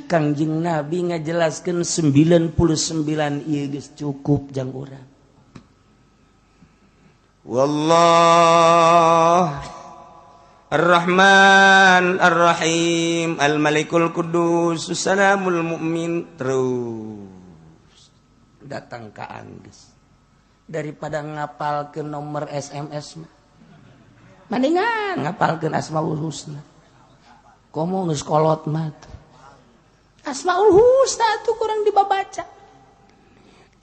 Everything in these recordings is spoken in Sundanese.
Kangjeng Nabi ngajelaskeun 99 ieu geus cukup jang urang. Wallah Ar-Rahman Ar-Rahim Al-Malikul Qudus Salamul Mu'min terus datang ka anggeus. Daripada ngapalkeun nomor SMS mah. Mendingan ngapalkeun Asmaul Husna. Komo geus kolot mah. Asmaul Husna tuh kurang dibabaca.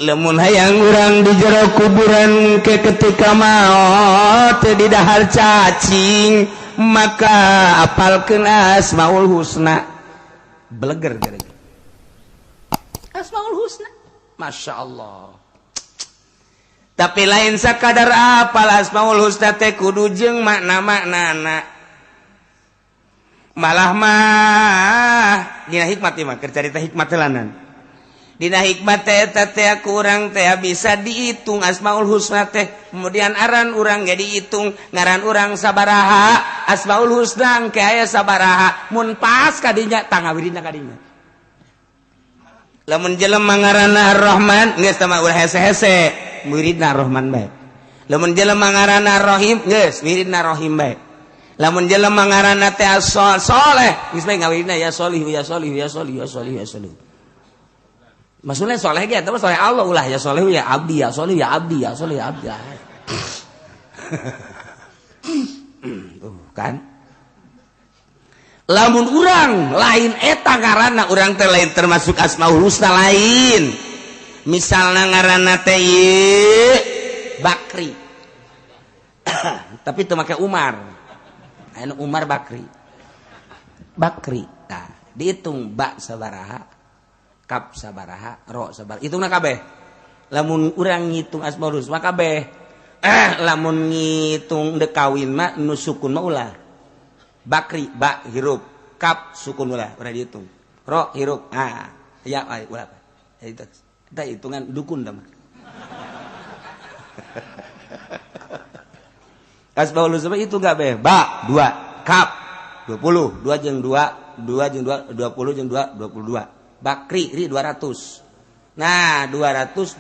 Lamun hayang urang di jero kuburan ke ketika maot di dahar cacing maka apalkeun Asmaul Husna. Beleger gara-gara Asmaul Husna. Masya Allah. Tapi lain sakadar apal Asmaul Husna teh kudu jeung makna-maknana. Malah mah dina hikmat ieu mah keur carita hikmat telanan. Dina hikmat teh eta teh kurang teh bisa dihitung Asmaul Husna teh. Kemudian aran urang ge dihitung, ngaran urang sabaraha, Asmaul Husna engke aya sabaraha, mun pas ka dinya tangawirina ka dinya. Lamun jelema ngaranna Ar-Rahman geus tah ulah hese-hese, muridna Ar-Rahman bae. Lamun jelema ngaranna Ar-Rahim geus muridna Rahim bae. Lamun jelema ngaranna teh Saleh geus bae ngawirina ya Sholih ya Sholih ya Sholih ya Sholih ya Sholih. Maksudnya soleh ge eta mah soleh Allah ulah ya Sholih ya abdi ya Sholih ya abdi ya Sholih ya abdi. Kan? Lamun urang lain eta ngaranna urang teh lain termasuk Asmaul Husna lain. Misalna ngaranna teh Bakri. Tapi teu make Umar. Anu Umar Bakri. Bakri. Nah, dihitung ba sabaraha, kap sabaraha, ro sabaraha. Hitungna kabeh. Lamun urang ngitung Asmaul Husna kabeh. Lamun ngitung de kawin mah nu sukun mah ulah. Bakri ba hirup, kap sukun ulah, urang dihitung. Ro hirup. Ah, ya ulah. Eta hitungan dukun dah mah. Asmaul Husna itu enggak be. Ba 2, kap 20, 2 jeung 2, 2 jeung 2 20 jeung 2 22. Bakri ri 200. Nah, 222.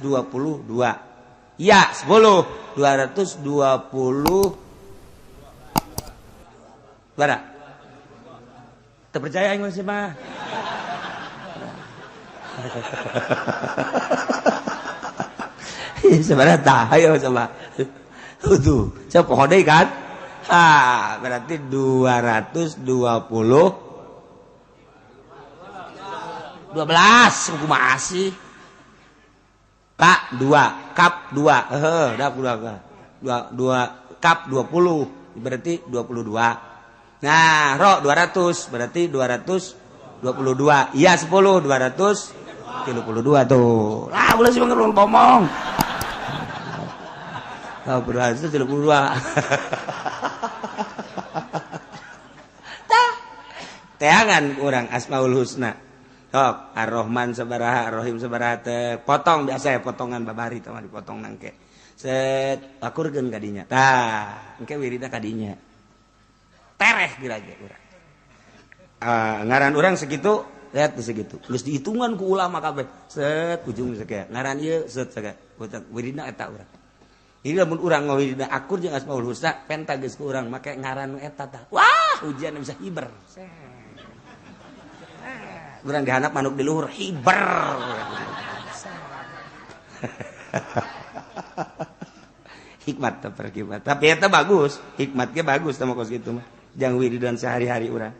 Ya, 10 220 Bara. Teu percaya aing mah sih mah. Sebenarnya tah ayo coba. Tuh, saya pohon deh kan? Berarti 220 12 kumaha sih? Kak 2, kap 2. Dah 2 kap 20 berarti 22. Nah, ro 200 berarti 222. Iya 10 232 tuh. Lah ulah sih ngomong. Oh, berhasil 32. Teangan urang Asmaul Husna. Sok Ar-Rahman sabaraha, Ar-Rahim sabaraha teh potong biasa ya potongan babari teh mah dipotong nangke. Set akurkeun ka dinya. Tah, engke wirina ka dinya. Tereh gila-gila urang. Ngaran urang segitu, lihat segitu. Geus dihitungan ku ulama kabeh. Set ujung sakea. Ngaran ieu set sakea. Wirina eta urang. Jadi lamun urang ngawirina akur jeung Asmaul Husna penta geus ku urang make ngaran eta tah. Wah, ujian bisa hiber. Urang dihandap manuk di luhur hiber. Hikmat teh perhikmat. Tapi eta bagus, hikmatnya bagus teh kos kitu mah. Jang wiridan sehari-hari urang.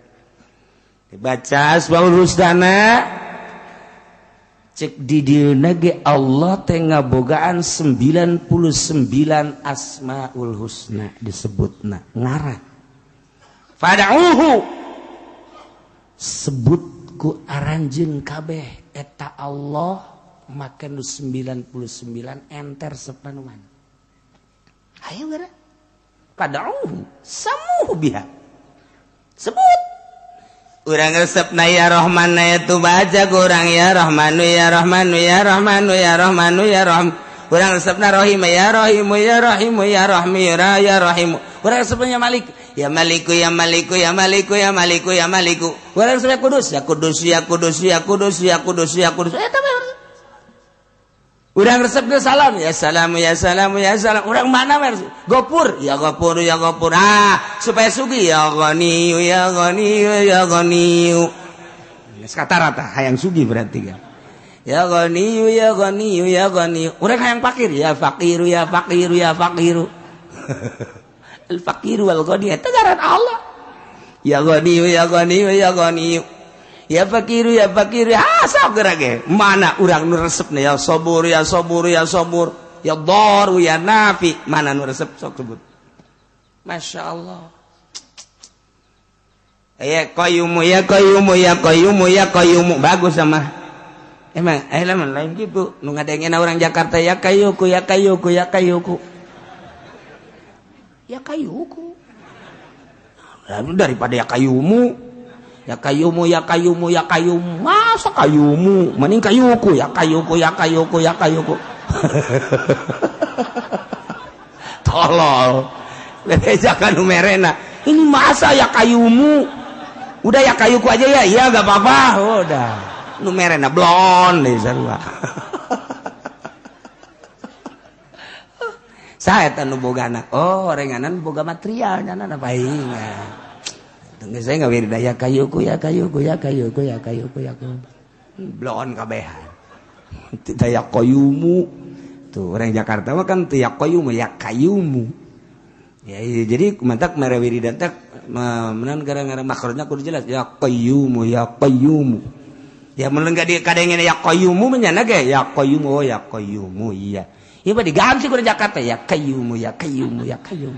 Dibaca Asmaul Husna cek di dieuna ge Allah teh ngabogaan 99 Asmaul Husna disebutna ngaran. Fad'uhu sebut ku aranjeun kabeh eta Allah make nu 99 enter sapanuan. Hayu gara. Fad'uhu samuhu biha. Sebut. Urang resepna ya Rahman ya tu baca ku urang ya Rahmanu ya Rahmanu ya Rahmanu ya Rahmanu ya Rahman. Urang resepna Rahim ya Rahim ya Rahim ya Rahmi ya Rahim. Urang resepnya Malik ya Maliku ya Maliku ya Maliku ya Maliku ya Maliku. Urang resepnya Kudus ya Kudus ya Kudus ya Kudus ya Kudus ya Kudus. Eta mah. Urang resepna Salam ya Salam ya Salam ya Salam. Urang mana mah Gopur ya Gopur ya Gopur. Supaya sugi ya Ghani ya Ghani ya Ghani. Geus kata-rata hayang sugi berarti kan. Ya Ghaniyu ya Ghaniyu ya Ghaniyu. Urang hayang fakir ya fakiru ya fakiru ya fakiru. Al fakiru wal ghani eta ngaran Allah. Ya Ghaniyu ya Ghaniyu ya Ghaniyu. Ya fakiru ya fakiru. Sok gerage. Mana urang nu resepna ya sabur ya sabur ya sabur. Ya dharu ya nafi. Mana nu resep sok sebut. Masyaallah. Ya qayyumu ya qayyumu ya qayyumu ya qayyumu. Bagus sama. Emang, lain gitu. Nu ngadengena orang Jakarta ya kayuku, ya kayuku, ya kayuku. Ya kayuku. Lalu daripada ya kayumu. Ya kayumu, ya kayumu, ya kayumu. Masa kayumu? Mending kayuku, ya kayuku, ya kayuku, ya kayuku. Tolol. Lebejakan numerena. Ini masa ya kayumu? Udah ya kayuku aja ya. Iya gak apa-apa. Udah. Numerena blon deh sarua. Saya nu bogana. Oh, renganan boga material nya apa ingat. Tunggu saya enggak wirida ya kayuku ya kayuku ya kayuku ya kayuku ya kayuku. Blon kabehan. Teu ya koyumu. Tuh orang Jakarta mah kan teu ya koyumu ya kayumu. Ya, jadi mantak mere wirida teh menan gara-gara makrotnya kudu jelas ya qayyumu ya qayyumu. Ya mun enggak dikadengen ya qayyumu menyana ge ya qayyumu oh ya qayyumu iya. Ieu mah diganti ku Jakarta ya qayyumu ya qayyumu ya qayyumu.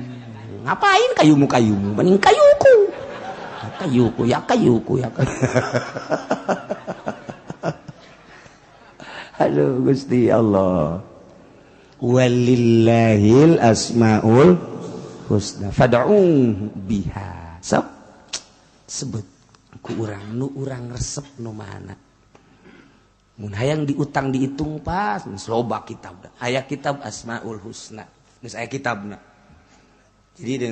Ngapain qayyumu qayyumu? Mending kayuku. Ya kayuku ya kayuku ya kayuku. Aduh Gusti Allah. Walillahil asmaul husna fad'uhu biha. Sebut ku urang nu urang resep nu mana. Mun hayang diutang dihitung pas, loba kitab. Aya kitab Asmaul Husna. Geus aya kitabna. Jadi di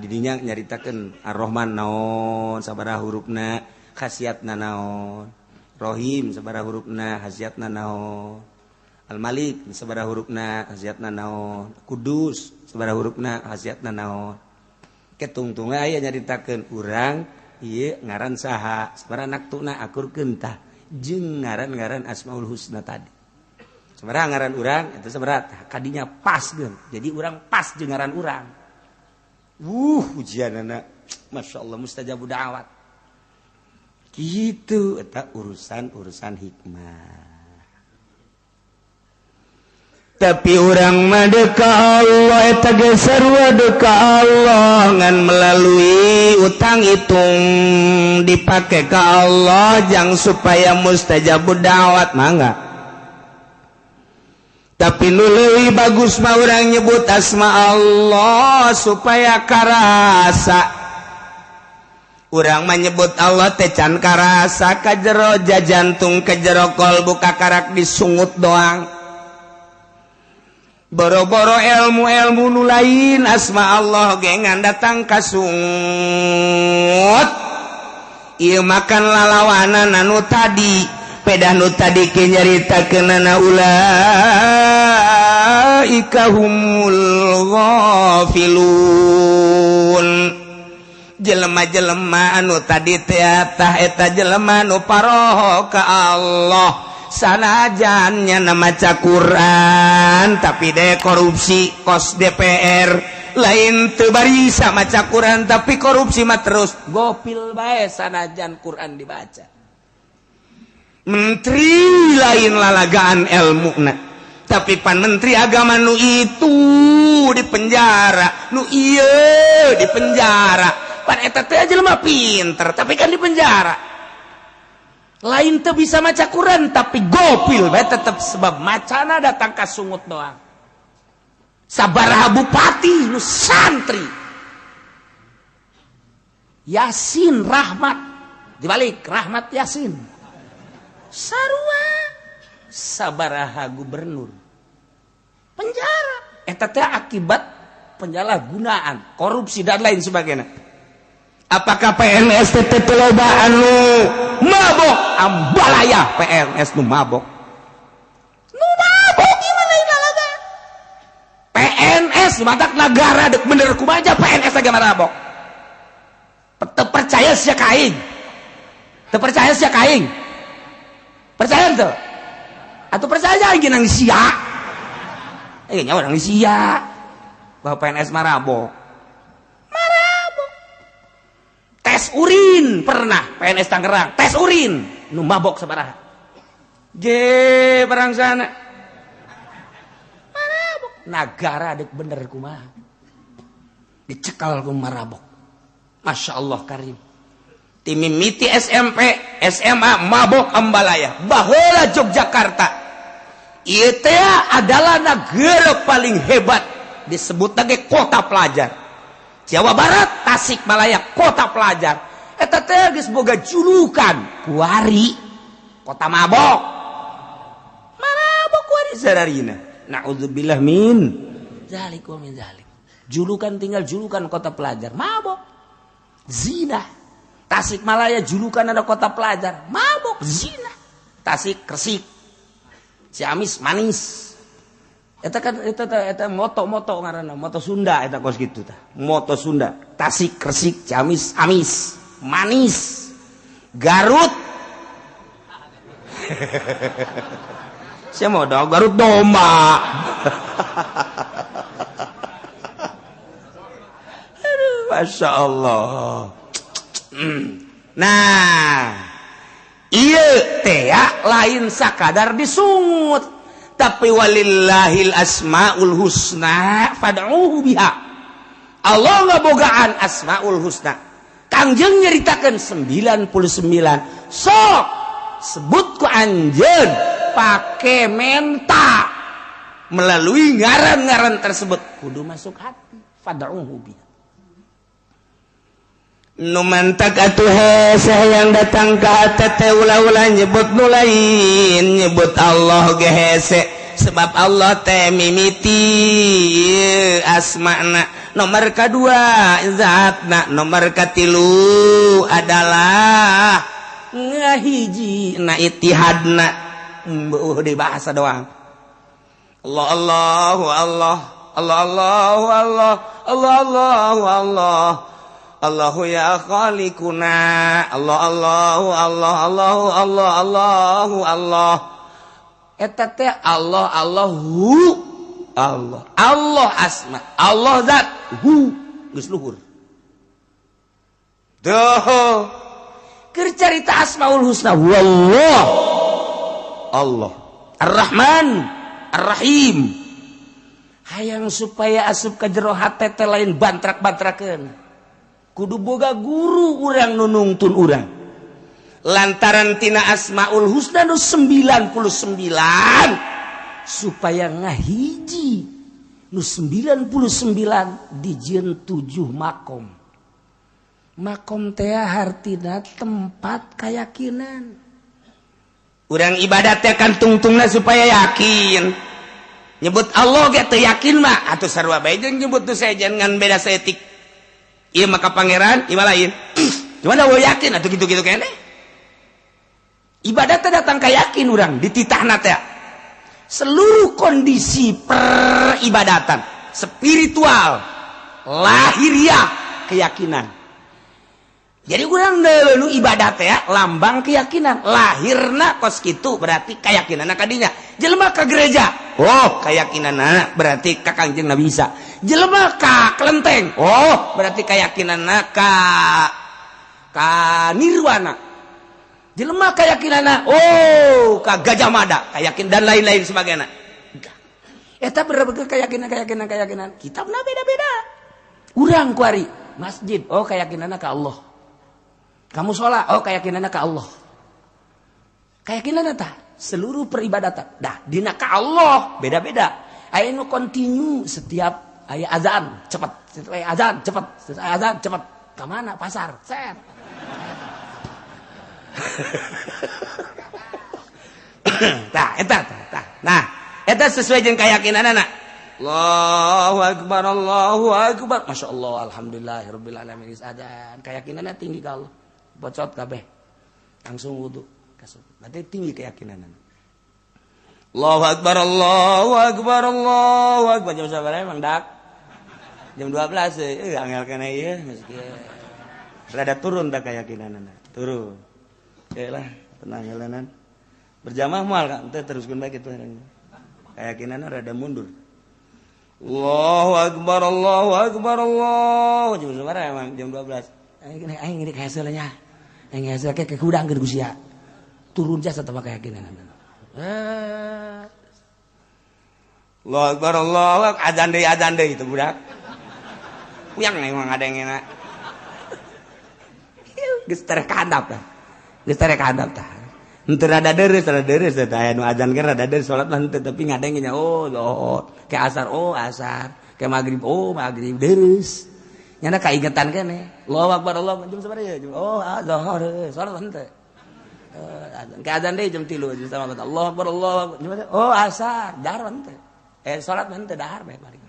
dinya nyaritakeun Ar-Rahman naon, sabaraha hurufna, khasiatna naon. Rahim sabaraha hurufna, khasiatna naon. Al-Malik sabaraha hurufna, khasiatna naon. Kudus sabaraha hurufna, khasiatna naon. Ketungtungna aya nyaritakeun urang ieu ngaran saha, sabaraha naktuna akurkeun tah. Jeung ngaran-ngaran Asmaul Husna tadi. Sabaraha ngaran urang eta sabaraha kadinya pas geun. Jadi urang pas jeung ngaran urang. Ujianana masyaallah mustajabud da'wat. Kitu eta urusan hikmah. Tapi urang mah ka Allah eta ge sarua ka Allah ngan melalui utang hitung dipake ka Allah jang supaya mustajabud da'wat mangga. Tapi nu leuwih bagus mah urang nyebut asma Allah supaya karasa. Urang mah nyebut Allah teh can karasa ka jero jantung ka jero kolbu kakarak disungut doang. Boro-boro ilmu nu lain asma Allah ge ngandatang kasungut. Ieu makan lalawanan anu tadi pedah nu tadi ke nyaritakeunana ulaika humul ghafilun. Jelema-jelema anu tadi teh tah eta jelema nu paroho ka Allah. Sanajan nya maca Quran tapi de korupsi kos DPR lain teu barisa maca Quran tapi korupsi mah terus gopil bae sanajan Quran dibaca. Menteri lain lalagaan ilmuna tapi pan menteri agama nu itu dipenjara nu ieu dipenjara pan eta teh jelema pinter tapi kan dipenjara. Lain teu bisa maca Quran tapi gopil bae tetep sebab macana datang ka sungut doang. Sabaraha bupati nu santri. Yasin Rahmat dibalik Rahmat Yasin. Sarua sabaraha gubernur penjara. Eta teh akibat penyalahgunaan, korupsi dan lain sebagainya. Apakah PNS teh loba anu mabok? Ambalaya PNS nu mabok. Nu mabok gimana ilalaga? PNS matak negara dek bener kumaha PNS lagi mabok. Teu percaya sia kaing. Teu percaya sia kaing. Percaya teu? Atuh percaya aing nang sia. Nya urang sia. Bahwa PNS marabok. Marabok. Tes urin pernah PNS Tangerang, tes urin nu mabok sabaraha. Barang sana. Marabok. Nagara dek bener kumaha. Dicekal ku marabok. Masya Allah karim. Timimiti SMP, SMA mabok ambalaya. Baheula Yogyakarta. Ieu teh adalah negara paling hebat disebut lagi kota pelajar. Jawa Barat, Tasikmalaya kota pelajar. Eta teh geus boga julukan kuari kota mabok. Mabok kuari sadarina. Nauzubillah min zalik wa min zalik. Julukan tinggal julukan kota pelajar, mabok. Zina. Tasikmalaya julukan ada kota pelajar, mabok, zina. Tasik, Kresik, Ciamis, manis. Eta moto ngaranna, moto Sunda eta kos kitu tah. Moto Sunda. Tasik, Kresik, Ciamis, amis, manis. Garut. Saya mau dong Garut domba. Masya Allah. Nah, ieu teh lain sakadar disungut, tapi walillahil asmaul husna fad'uhu biha. Allah ngabogaan asmaul husna. Kangjeng nyeritakeun 99. Sok sebut ku anjeun pake menta melalui ngaran-ngaran tersebut kudu masuk hati. Fad'uhu biha. Numantak atuh hese yang datang ke hati ulah-ulah nyebut nu lain, nyebut Allah ge hese sebab Allah teh mimiti asmana. Nomor kedua zatna, nomor katilu adalah ngahiji na itihadna. Di bahasa doang. Allah Allahu Allah, Allah Allahu Allah, Allah Allahu Allah. Allahu ya khaliquna, Allah Allahu Allah, Allahu Allah, Allahu Allah. Eta teh Allah Allahu Allah. Allah asma, Allah zat, hu geus luhur. Doh. Keur carita Asmaul Husna, wallah. Allah. Ar-Rahman, Ar-Rahim. Hayang supaya asup ka jero hate teh lain bantrak-bantrakeun. Kudu boga guru urang nu nungtun urang. Lantaran tina Asmaul Husna nu 99 supaya ngahiji nu 99 dijieun 7 makom. Makom teh hartina tempat keyakinan. Urang ibadat teh kan tungtungna supaya yakin. Nyebut Allah ge teu yakin mah atuh sarua bae jeung nyebut tu sejen ngan beda setik. Iya maka pangeran, iya lain. Cuma dah yakin atau gitu-gitu kene. Ibadat datang ka yakin urang dititahna teh. Seluruh kondisi peribadatan, spiritual, lahiriah, keyakinan. Jadi urang nu ibadat teh lambang keyakinan. Lahirna kos kitu berarti keyakinanna kadinya. Jelema ka gereja, oh keyakinanna berarti ka Kangjeng Nabi Isa. Jelema ka kelenteng, oh berarti keyakinanna ka nirwana. Jelema keyakinanna, oh ka Gajah Mada, keyakin dan lain-lain sebagainya. Eta berbagai keyakinan. Kitabna beda-beda. Urang kuari masjid, oh keyakinanna ka Allah. Kamu sholat, oh keyakinannya ke Allah. Keyakinannya tah seluruh peribadatan. Dah dina ka Allah beda-beda. Aya nu continue setiap aya azan cepat, setiap aya azan cepat, setiap aya azan cepat. Ka mana? Pasar. Set. Tah eta tah. Nah, eta sesuai jeung keyakinanana. Allahu akbar, Allahu akbar. Masya Allah, alhamdulillahirabbil alamin. Adzan keyakinannya tinggi ka Allah. Bocot kabeh. Langsung wudu. Berarti tinggi keyakinan. Allahu akbar, Allahu akbar, Allahu akbar. Jam sabaraha emang dak? Jam 12 angel kana ieu rada turun tak keyakinanana. Turun. Oke lah, tenang jalanan. Berjamaah moal ka teu teruskeun bae kitu keyakinanna rada mundur. Allahu akbar, Allahu akbar, Allah. Jam sabaraha emang jam 12. Aing ini kahaseul nya. Aing hasil ke kudang keur gusia. Turun jasa teh keyakinanna. Allahu akbar, Allahu akbar. Adzan deui itu budak. Puyang emang ada yang enak. Geus terek handap tah. Geus terek handap tah. Henteu rada deres tah aya nu adzan ge rada deres salat mah henteu tapi ngadenge nya ke asar asar, ke magrib magrib deres. Nyana kaingetan keneh. Allahu akbar Allah jam sabaraha ya? Zuhur salat henteu. Ke adzan deui jam 3 jam sama Allahu akbar Allah. Asar dahar henteu. Salat mah henteu dahar bae mari.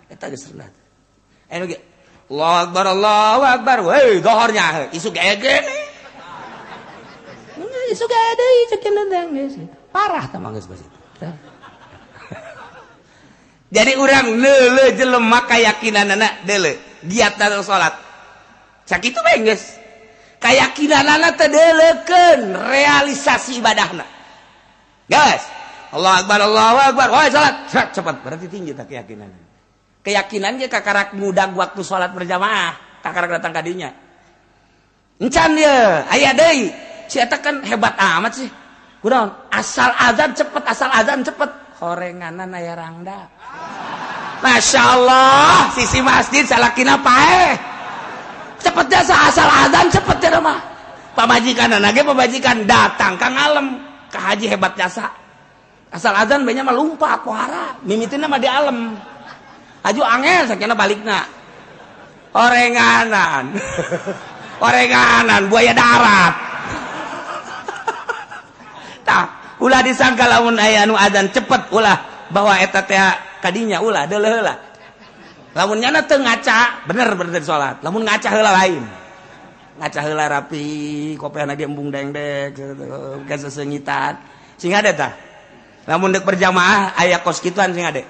Eta geus rendah. Allahu akbar, Allahu akbar. Woi, zuhurnya isuk ege nih. Isuk deui ceuk nendang geus. Parah tah manggeus basi. Jadi urang leuleuh jelema kayakinanana deuleuh giat dalam salat. Sakitu bae geus. Kayakinanana teh deuleukeun realisasi ibadahna. Guys, Allahu akbar, Allahu akbar. Woi salat, cepat berarti tinggi tah keyakinanna. Keyakinan ge kakarak mudag waktu salat berjamaah, kakarak datang ka dinya. Encan ye, aya deui. Si eta kan hebat amat sih. Kunaon? Asal azan cepet. Horenganan aya rangda. Masya Allah, sisi masjid salakina paeh. Cepet jasa asal azan cepet ya mah. Pamajikanana ge pamajikan datang ka ngalem, ka haji hebat jasa. Asal azan banyak mah lumpat pohara, mimitina mah di alem. Aju angel sakena balikna. Orenganan. Buaya darat. Tah, ulah disangka lamun aya anu adzan cepet ulah bahwa eta teh kadinya ulah deuleuh heula. Lamun nyana teu ngaca, bener di salat. Lamun ngaca heula lain. Ngaca heula rapi, kopehna ge embung dengdek, kesesengitan. Sing ade tah. Lamun deuk berjamaah aya kos kituan sing ade.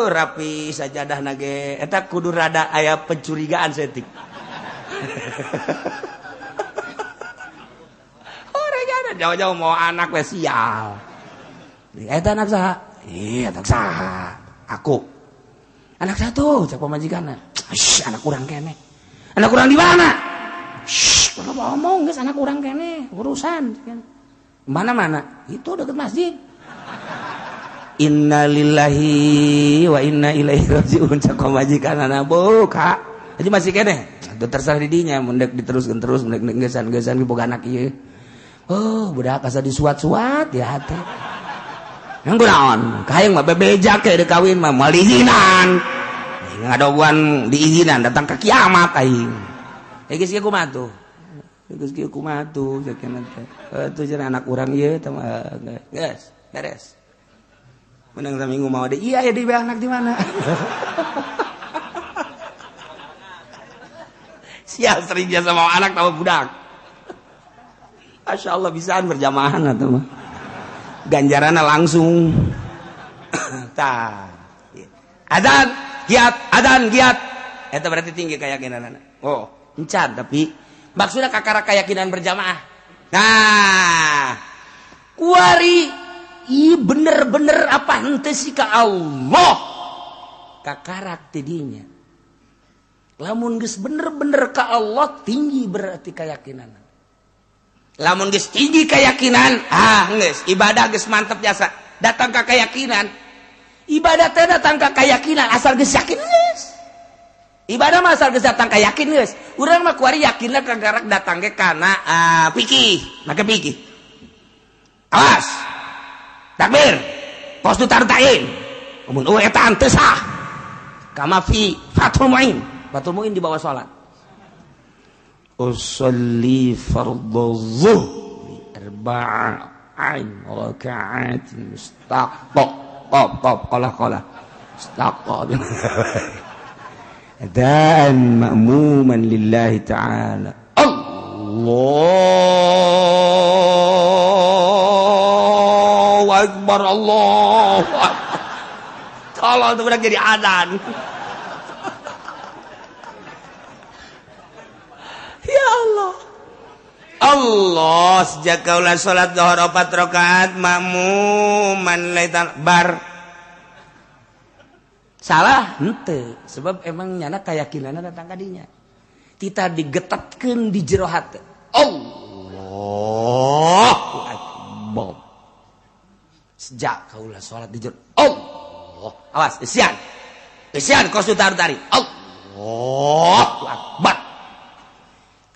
Rapi sajadah nage eta kudu rada aya pencurigaan setik. Orangnya jauh-jauh mau anak we sial. Eta anak saha? Anak saha? Aku. Anak satu, cak pamajikanna. Anak urang kene. Anak urang di mana? Kalau ngomong geus anak urang kene, urusan. Mana-mana? Itu dekat masjid. Inna lillahi wa inna ilaihi rajiun cak majikanana buka. Jadi masih kene. Itu terserah di dinya mun deuk diteruskeun terus mun deuk gesan-gesan boga anak ieu. Budak asa disuat-suat ya teh. Yang kunaon? Kaeng mah bebeja ke deuk kawin mah moal diizinan. Ngadoguan diizinan datang ke kiamat aing. Geus kieu kumaha tuh? Geus kieu kumaha tuh sakeuna teh. Atuh cenah anak urang ieu teh geus beres. Menang saminggu mau ada iya ya di anak di mana? Sial sering jasa mau anak tahu budak. Masya Allah bisaan berjamaah atau mah. Ganjarannya langsung. Tah. Adzan giat. Itu berarti tinggi keyakinan. Encan tapi maksudnya kakara keyakinan berjamaah. Nah, kuari bener-bener apa henteu sih ka Allah kakarak tidinya. Lamun geus bener-bener ka Allah tinggi berarti keyakinan. Lamun geus tinggi keyakinan, geus ibadah geus mantep jasa. Datang ka keyakinan. Ibadah teh datang ka keyakinan asal geus yakin geus. Ibadah mah asal geus datang ka yakin geus. Urang mah kuari yakinna kakarak datang ge kana fikih, make fikih. Awas. Takbir, pos tartain. Kemudian eta teu sah. Kama fi Fathul Muin. Fathul Muin di bawah salat. Usolli fardhu zuhri arba'in raka'atin mustaqbal. Qolah. Dan ma'muman lillahi ta'ala. Allahu Akbar, Allahu Akbar. Kalau itu udah jadi adzan. Ya Allah. Allah sejak kaulah salat zuhur 4 rakaat makmuman laitan bar. Salah henteu sebab emang nyana keyakinanna datang kadinya. Kita digetatkeun di jero hate. Allahu Akbar. Sejak kaulah salat di jero Allah. Awas isian kos tarik. Allahu Akbar.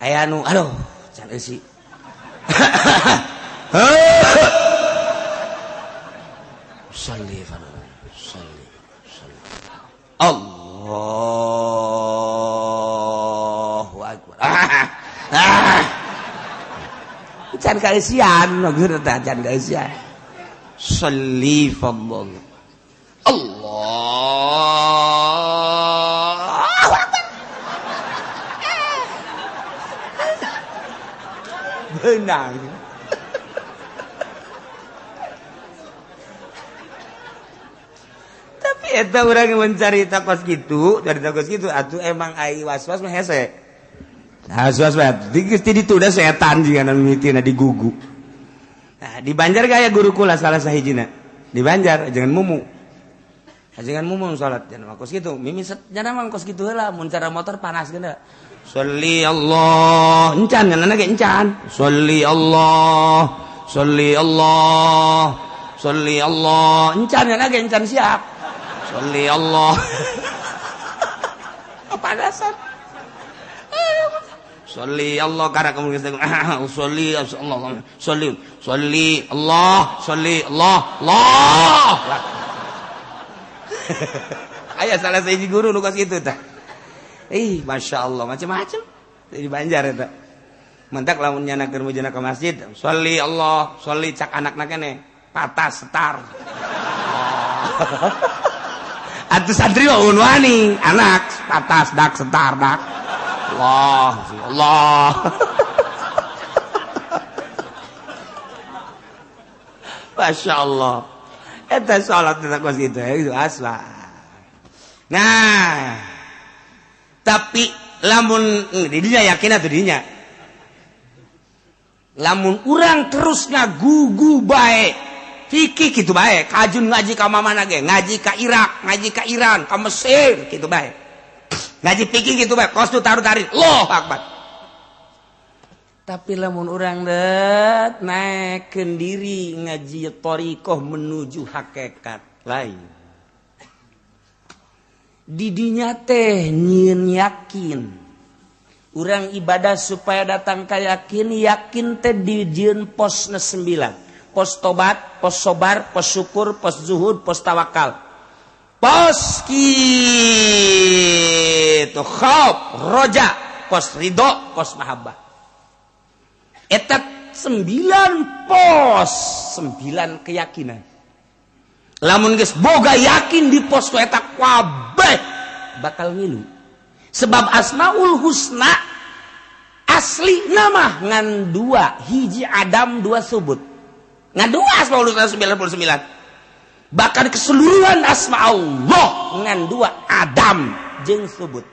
Aya anu aduh can eusi. Salli Allahu Akbar. Can kaeusian ngeureut can kaeusian. Salli fadhal. Allahu Akbar. Benang. Tapi eta urang mencari takos gitu, atuh emang ai was-was mah hese. Was-was geus ti ditu da setan jingan mimitina digugu. Nah, di Banjar gaya guru kula salah sahijina. Di Banjar jangan mumu. Jangan mumu salat jangan kos kitu. Mimi jangan mah kos kitu heula mun cara motor panas geuna. Sholli Allah, encan nana ge encan. Sholli Allah, encan nana ge encan siap. Sholli Allah. Panasan. Sholli Allah karena kamu geus sholli Allah. Sholli Allah. Aya salah sahiji guru nu kos kitu tah. Masya Allah macam-macam di Banjar eta. Mentak lamun nyanakeun mujana ka masjid, sholli Allah, sholli cak anakna keneh, patah setar. Atuh santri mah unwani, anak patah dak setar dak. Allah. Masya Allah. Eta salat eta kos kitu itu asla. Nah, tapi lamun didinya yakin atau didinya lamun urang terus ngagugu bae fikih gitu bae kajun ngaji ka mamana ge ngaji ka Irak ngaji ka Iran ka Mesir gitu bae ngaji fikih gitu bae kos tu tarik Allahu Akbar. Tapi lamun urang det naikkeun diri ngaji thariqah menuju hakikat lain didinya teh nyieun yakin urang ibadah supaya datang ka yakin teh dijieun posna 9 pos tobat pos sobar pos syukur pos zuhud pos tawakal pos kitu khauf roja pos ridho pos mahabbah eta 9 pos 9 keyakinan. Lamun geus boga yakin di pos eta kabeh bakal ngilu. Sebab Asmaul Husna asli nama ngan 2, hiji Adam 2 subut. Ngan 2 Asmaul Husna 99. Bahkan keseluruhan asma Allah ngan 2 Adam jeung subut.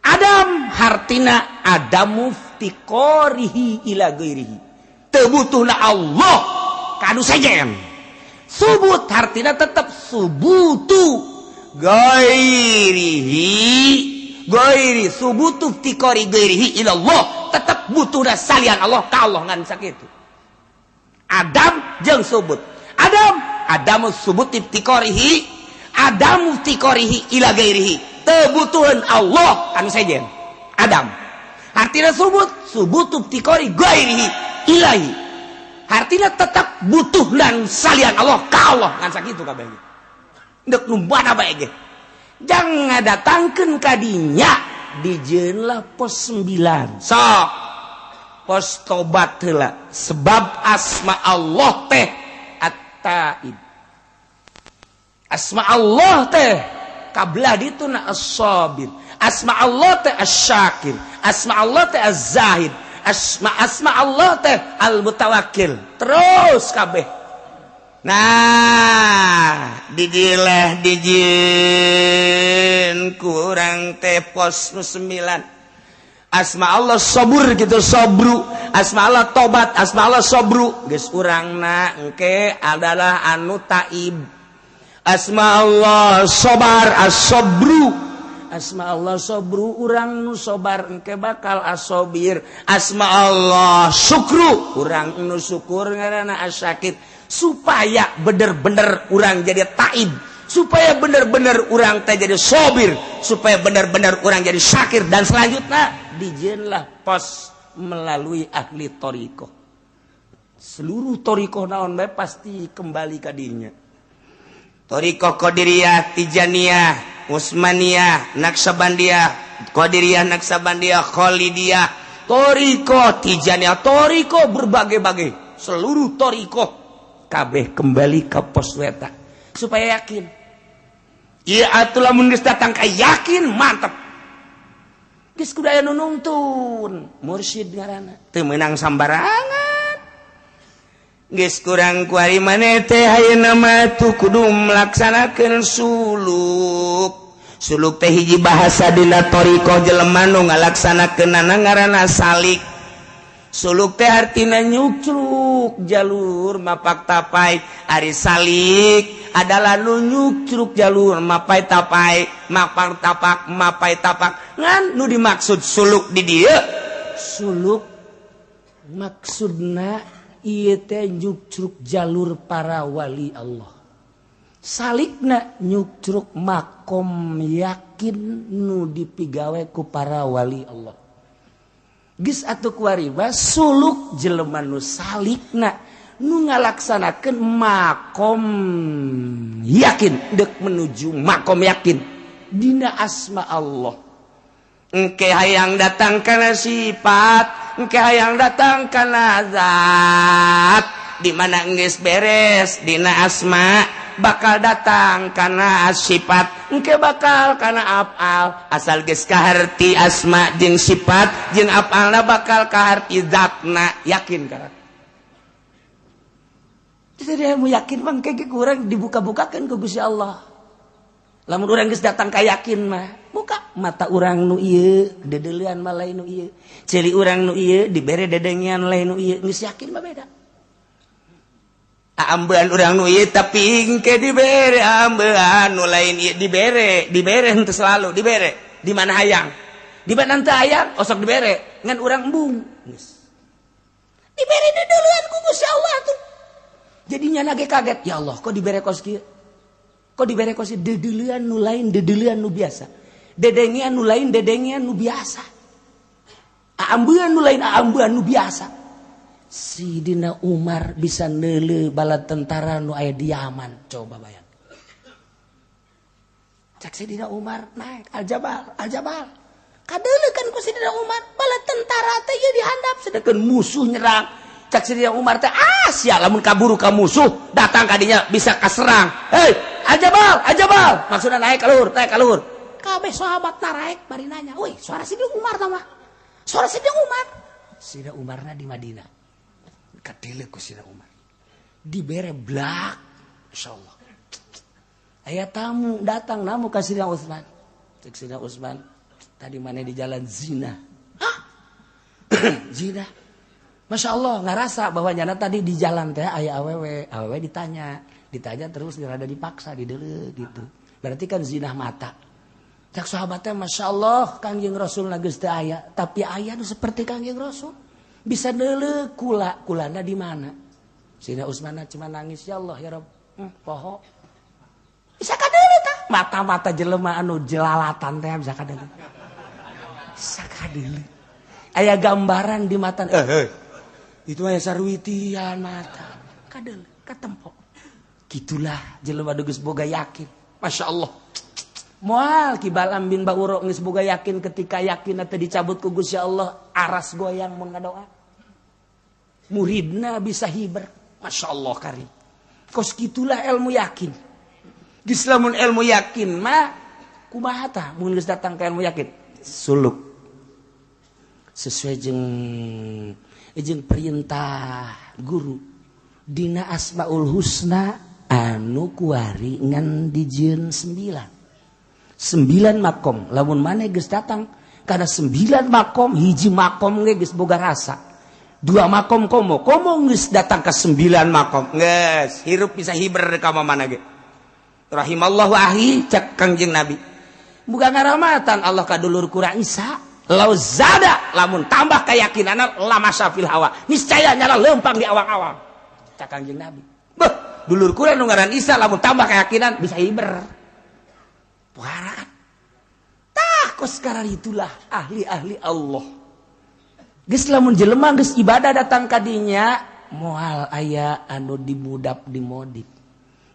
Adam hartina Adamu ftiqorihi ila ghairihi. Teu butuhna Allah kanu sejen. Subut artinya tetap subutu gairi subutu tikori gairihi ilallah tetap butuh dah salian Allah ka Allah ngan sakitu. Adam jeung subut. Adamu subut tikorihi Adamu tikorihi ila gairihi tebutuhan Allah anu sejen. Adam artinya subutu tikori gairihi ilahi. Artinya tetap butuh dan salian Allah ka Allah ngan sakitu kabeh. Deuk numbana bae ge. Jang ngadatangkeun ka dinya dijieun lah pos 9. Sok pos tobat heula sebab asma Allah teh At-Taib. Asma Allah teh kablah dituna as-sabir, asma Allah teh as-syakir, asma Allah teh az-zahid, asma Allah teh al-mutawakkil. Terus kabeh. Nah, dijileh dijin kurang teh pos nu 9. Asma Allah sabur gitu, sabru. Asma Allah tobat, asma Allah sabru. Geus urangna engke adalah anu taib. Asma Allah sabar, as-sabru. Asma Allah sabru, urang nu sabar engke bakal as-sabir. Asma Allah syukru, urang nu syukur ngaranna as-syakir. Supaya bener-bener urang jadi taib, supaya bener-bener urang teh jadi sabir, supaya bener-bener urang jadi syakir, dan selanjutnya dijieunlah pos melalui ahli torikoh. Seluruh torikoh naon bae pasti kembali ka dinya. Torikoh Qadiriyah, Tijaniyah, Utsmaniyah, Naksabandiyah, Qadiriyah, Naksabandiyah, Khalidiyah, torikoh Tijaniyah, torikoh berbagai-bagai. Seluruh torikoh kabeh kembali ke pos weta supaya yakin. Ieu atuh lamun geus datang ka yakin mantep. Geus kudu aya nu nungtun, mursyid ngaranna. Teu meunang sambarangan. Geus kurang kuari maneh teh ayeuna mah tuh kudu melaksanakeun suluk. Suluk teh hiji bahasa dina thariqah jelema nu ngalaksanakeunana ngaranna salik. Suluk teh artina nyucruk jalur mapak tapai. Ari salik adalah nu nyucruk jalur mapai tapai, mapak tapak, mapai tapak. Ngan nu dimaksud suluk di dieu. Suluk maksudna ieu teh nyucruk jalur para wali Allah. Salikna nyucruk makom yakin nu dipigawe ku para wali Allah. Geus atuh kuariba suluk jelema nu salikna nu ngalaksanakeun makom yakin deuk menuju makom yakin dina asma Allah. Engke hayang datang kana sifat, engke hayang datang kana zat, di mana geus beres dina asma bakal datang kana sifat, engke bakal kana afal. Asal geus kaharti asma jeung sifat jeung afalna bakal kaharti zatna, yakin kana. Jadi anu yakin mah engke kurang dibuka-bukakeun ku Gusti Allah. Lamun urang geus datang ka yakin mah, buka mata urang nu ieu, dedeulean mah lain nu ieu. Ceuli urang nu ieu dibere dedengian lain nu ieu, geus yakin mah beda. Ambean urang nu ieu tapi engke dibere ambean nu lain ieu dibere henteu selalu dibere. Di mana hayang? Di mana teu hayang osok dibere ngan urang embung. Geus. Dibere dedeulean ku Gusti Allah tuh. Jadinya nage kaget, ya Allah kok dibere kos kieu? Kok dibere kos dedeulean nu lain dedeulean nu biasa. Dedengian nu lain dedengian nu biasa. Ambean nu lain ambean nu biasa. Sidina Umar bisa neuleuh bala tentara nu aya di Yaman, coba bayang. Cak Sidina Umar naik aljabal. Kadeuleuh kan ku Sidina Umar bala tentara teh ieu dihandap sedangkeun musuh nyerang. Cak Sidina Umar teh sia lamun kaburu ka musuh datang ka dinya bisa kaserang. Hei, aljabal. Maksudna naik ka luhur. Kabeh sahabat naik bari nanya, "Woi, suara Sidina Umar tah mah?" Suara Sidina Umar. Sidina Umarna di Madinah. Kadele ku Sidina Umar dibere blak, insyaallah aya tamu datang namu ka Sidina Utsman. Cek Sidina Utsman tadi mana di jalan zina. Hah? Zina. Masya Allah ngarasa bahwa nyana tadi di jalan teh aya awewe ditanya terus rada dipaksa dideuleuh gitu. Berarti kan zina mata. Cek sahabatnya Masya Allah Kangjeng Rasul geus teu aya, tapi aya nu seperti Kangjeng Rasul. Bisa neuleuh kulana di mana? Sidina Utsman cuma nangis, ya Allah ya Rabb. Poho. Bisa kadeuleuh tah? Mata-mata jelema anu jelalatan teh bisa kadeuleuh. Bisa kadeuleuh. Aya gambaran di mata. Itu aya sarwitian mata. Kadeuleuh, katempo. Gitulah jelema geus boga yakin. Masya Allah. Moal Ki Balam bin Ba'uro geus boga yakin ketika yakin teh dicabut ku Gusti Allah aras goyang mengadoa. Muridna bisa hiber. Masya Allah karim. Kos gitulah ilmu yakin. geus lamun ilmu yakin mah kumaha tah mun geus datang ka ilmu yakin suluk sesuai jeung perintah guru dina asmaul husna anu kuari ngan dijieun 9 makom lamun maneh geus datang kana 9 makom hiji makom ge geus boga rasa 2 makom komo geus datang ka 9 makom geus hirup bisa hiber ka mana ge rahimallahu ahi cak Kangjeng Nabi muga ngaramatan Allah ka dulur kura Isa lau zada lamun tambah keyakinana lama syafil hawa niscaya nyala lempang di awang-awang cak Kangjeng Nabi beuh dulur kura nu ngaran Isa lamun tambah keyakinan bisa hiber puara kan tah kos karena itulah ahli-ahli Allah geus lamun jelema geus ibadah datang ka dinya moal aya anu dimudap dimodif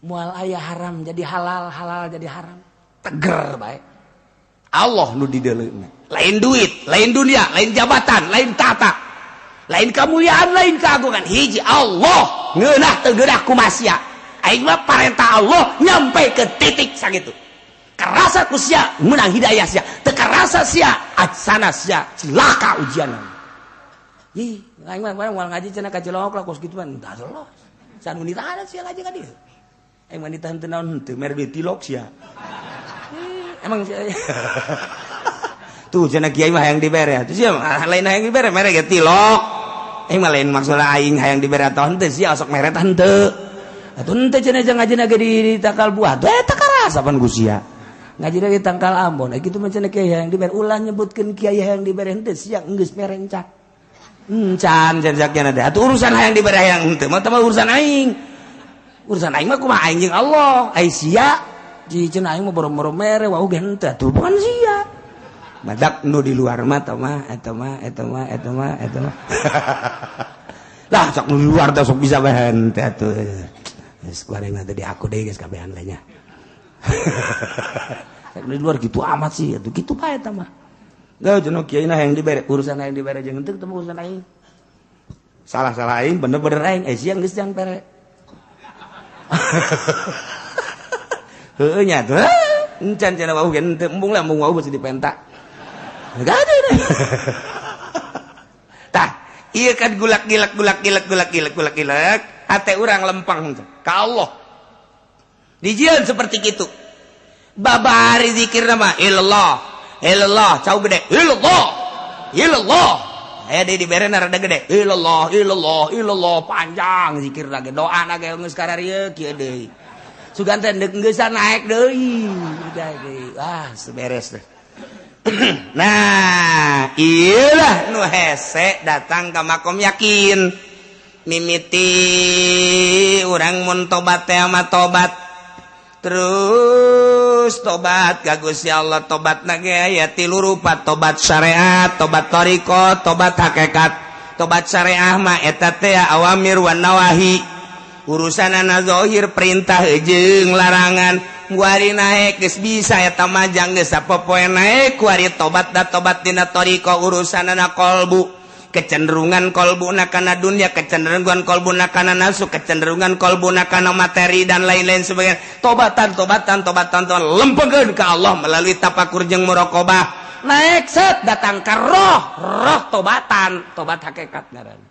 moal aya haram jadi halal halal jadi haram teger bae Allah nu di deuleuna lain duit lain dunia lain jabatan lain tata lain kemuliaan lain keagungan hiji Allah ngeunah teu geunah ku masia aing mah parentah Allah nyampe ke titik sakitu karasa ku sia menang hidayah sia teu karasa sia acsana sia cilaka ujianna ih aing mah moal ngaji cenah ka Cilongok lah kos kituan tah Allah san wanita ada sia ngaji ka dieu aing wanita henteu naon henteu mere duit tilok sia emang sia tuh cenah kiai mah hayang dibere tuh sia lain hayang dibere mere ge tilok mah lain maksudna aing hayang dibere atau henteu sia sok mere tah henteu atuh henteu cenah ngaji ge di Takal Buah teh teu karasa pan ku sia ngaji di Tangkal Ambon kitu mah cenah kiai hayang dibere ulah nyebutkeun kiai hayang dibere henteu sia geus mere encak encan jakna teh atuh urusan hayang dibere hayang henteu mah teh urusan aing mah kumaha aing jeung Allah ai sia di cenah aing mah boro-boro mere wau ge henteu atuh bukan sia badak nu di luar mah eta mah lah sok nu di luar teh sok bisa bae henteu atuh geus kuareng tadi aku deui geus kabehan we nya sok di luar kitu amat sih atuh kitu bae eta mah da cenah kiai na hayang dibere urusan hayang dibere jeung henteu teh urusan aing salah aing bener-bener aing sia geus jang pere heueuh nya tuh encan cenah wau ge henteu embung wau beusi dipenta gak ada deh. Tah, iya kan gulak gilak hati orang lempang ka Allah. Dijieun seperti itu. Babari zikir nama ilallah, cau gede. Ilallah. Di bere rada gede. Ilallah panjang zikir lagi. Doa lagi geus kararieu kieu deui. Suganten geus naik deui. Udah deui. Seberes deh. Nah iyalah nu hese datang ke makom yakin mimiti urang mun tobat teh mah tobat terus tobat ka Gusti Allah tobatna ge aya 3 rupa tobat syariat tobat thariqah tobat hakikat tobat syariah mah eta teh awamir wan nawahi urusanana zahir perintah jeung larangan kuari naik geus bisa eta majang geus sapopoe naik kuari tobat dina thariqah urusanana qalbu kecenderungan qalbuna kana dunya kecenderungan qalbuna kana nafsu kecenderungan qalbuna kana materi dan lain-lain sebagainya tobatan lempengkeun ka Allah melalui tafakur jeung muraqabah naik set datang ka roh tobat hakikat ngaranna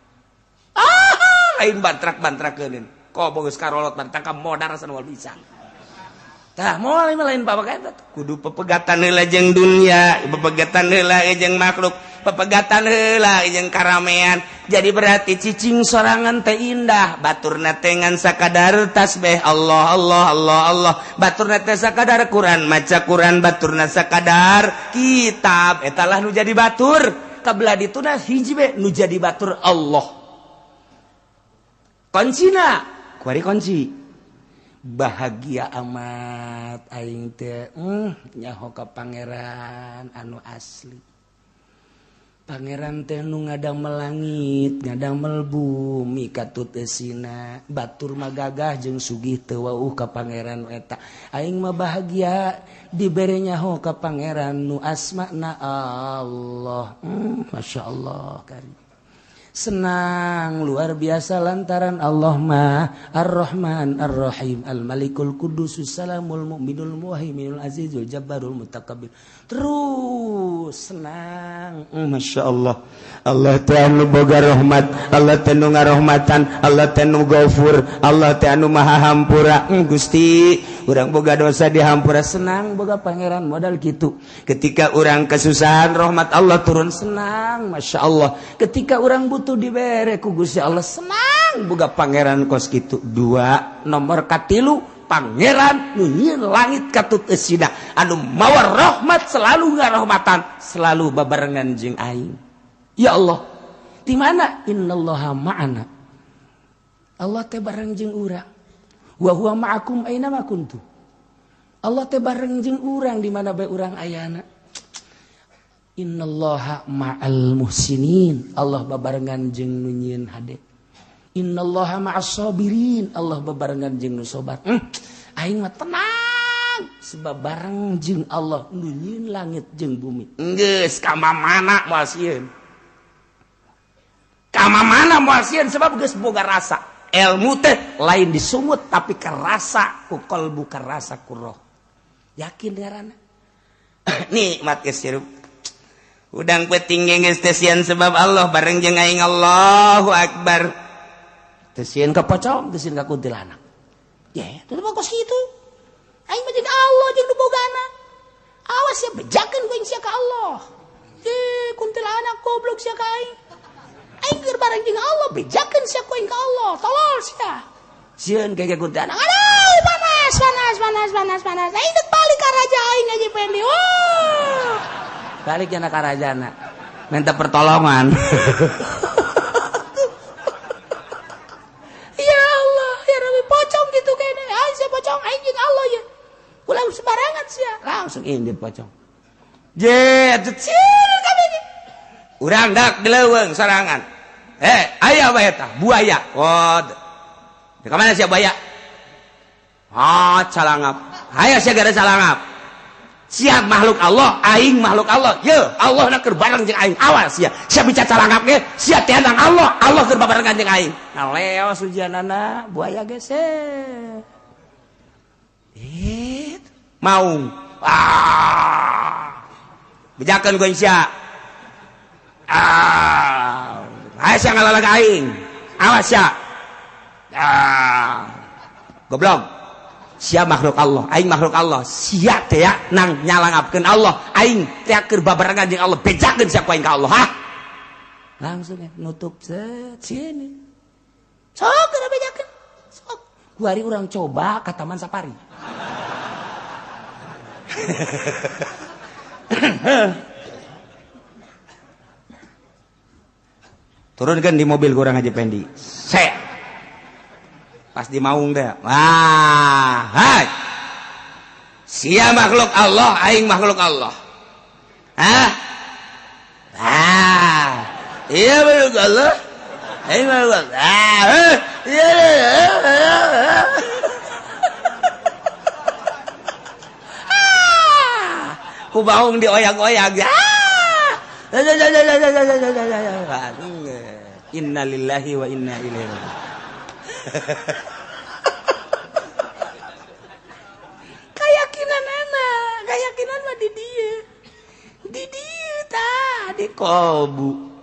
lain bantrak-bantrakeun ko geus karolot bantang ka modar san wal bisa tah moal lain babagaeun kudu pepegatan heula jeung dunya pepegatan heula jeung makhluk pepegatan heula jeung karamean jadi berarti cicing sorangan teh indah baturna teh ngan sakadar tasbih Allah baturna teh sakadar Quran maca Quran baturna sakadar kitab eta lah nu jadi batur kabelah dituna hiji be nu jadi batur Allah kuncina kuari kunci bahagia amat aing teh nyaho ka pangeran anu asli pangeran teh nu ngadamel langit ngadamel bumi katuteusina batur magagah jeung sugih teu wauh ka pangeran eta aing mah bahagia dibere nyaho ka pangeran nu asmana Allah masyaallah kan senang luar biasa lantaran Allah mah Ar-Rahman Ar-Rahim Al-Malikul Qudusus Salamul Mu'minul Muhaiminul Azizul Jabbarul Mutakabbir. Terus senang. Masya Allah. Allah teh anu boga rahmat, Allah teh nu ngarahmatan, Allah teh nu Ghafur, Allah teh anu maha hampura. Gusti, urang boga dosa dihampura, senang boga pangeran modal gitu. Ketika urang kesusahan rahmat Allah turun, senang Masya Allah. Ketika urang butuh dibere ku Gusti Allah, senang boga pangeran kos gitu. 2 nomor katilu pangeran nu nyieun langit katut esida anu mawa rahmat selalu ngarahmatan selalu babarengan jeung aing. Ya Allah, di mana? Innallaha ma'ana. Allah teh bareng jeung urang. Wa huwa ma'akum aina ma kuntum. Allah teh bareng jeung urang di mana bae urang ayana. Innallaha ma'al muhsinin. Allah babarengan jeung nu nyieun hade. Innallaha ma'as sabirin. Allah babarengan jeung nu sabar. Aing mah tenang sebab bareng jeung Allah nu nyieun langit jeung bumi. Geus ka mana moal sieun. Ka mana moal sieun sebab geus boga rasa. Ilmu teh lain disungut tapi karasa ku qalbu karasa ku roh. Yakin ngaranna. Nikmat geus sirup. Udang peuting geus teh sieun sebab Allah bareng jeung aing Allahu Akbar. Teh sieun ka pocong, teh sieun ka kuntilanak. Ya, itu bagus gitu. Aing mah jeung Allah jeung nu bogana. Awas ya bejakeun ku sia ka Allah. Kuntilanak goblok sia ka aing. Aing keur bareng jeung Allah bejakeun sia ku aing ka Allah. Tolol sia. Sieun ge kuntilanak. Aduh, panas. Aing teu balik ka raja aing aja pendi. Balik kana ka rajana. Minta pertolongan. Sembarangan sia langsung indit pocong jet kami urang dak dileuweung sorangan aya bae tah buaya di ka mana sia buaya calangap aya sia gara calangap sia makhluk Allah aing makhluk Allah ye Allah na keur bareng jeung aing awas sia bicara calangap ge sia teh Allah keur barengan jeung aing naleos ujianana buaya geus maung bejakeun ku sia aya sia ngalalag aing awas sia goblok sia makhluk Allah aing makhluk Allah sia teh nang nyalangapkeun Allah aing teh keur babarengan jeung Allah bejakeun sia ku aing ka Allah langsung nutup sini sok geura bejakeun sok kuari urang coba ka Taman Safari. Turunkan di mobil kurang aja pendi. Pas di maung deh. Hai. Sia makhluk Allah, aing makhluk Allah. Iya makhluk Allah. Aing makhluk Allah. Ku baung dioyak-oyak. Inna lillahi wa inna ilaihi raji'un. Keyakinan mah di dieu. Di dieu tah di kolbu.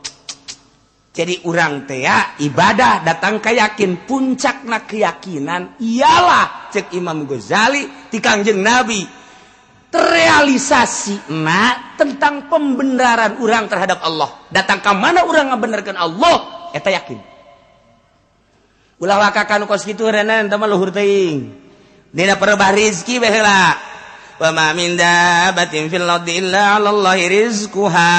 Jadi urang teh ibadah datang kayakin puncakna keyakinan ialah cek Imam Ghazali ti Kangjeng Nabi terrealisasi tentang pembenaran orang terhadap Allah. Datang ke mana orang ngabenerkeun Allah eta yakin. Ulah wakakan kos kitu renan teh mah luhur teuing. Dina perebah rezeki bae heula. Wa ma min dabbatin fil ardi illa 'alallahi rizquha.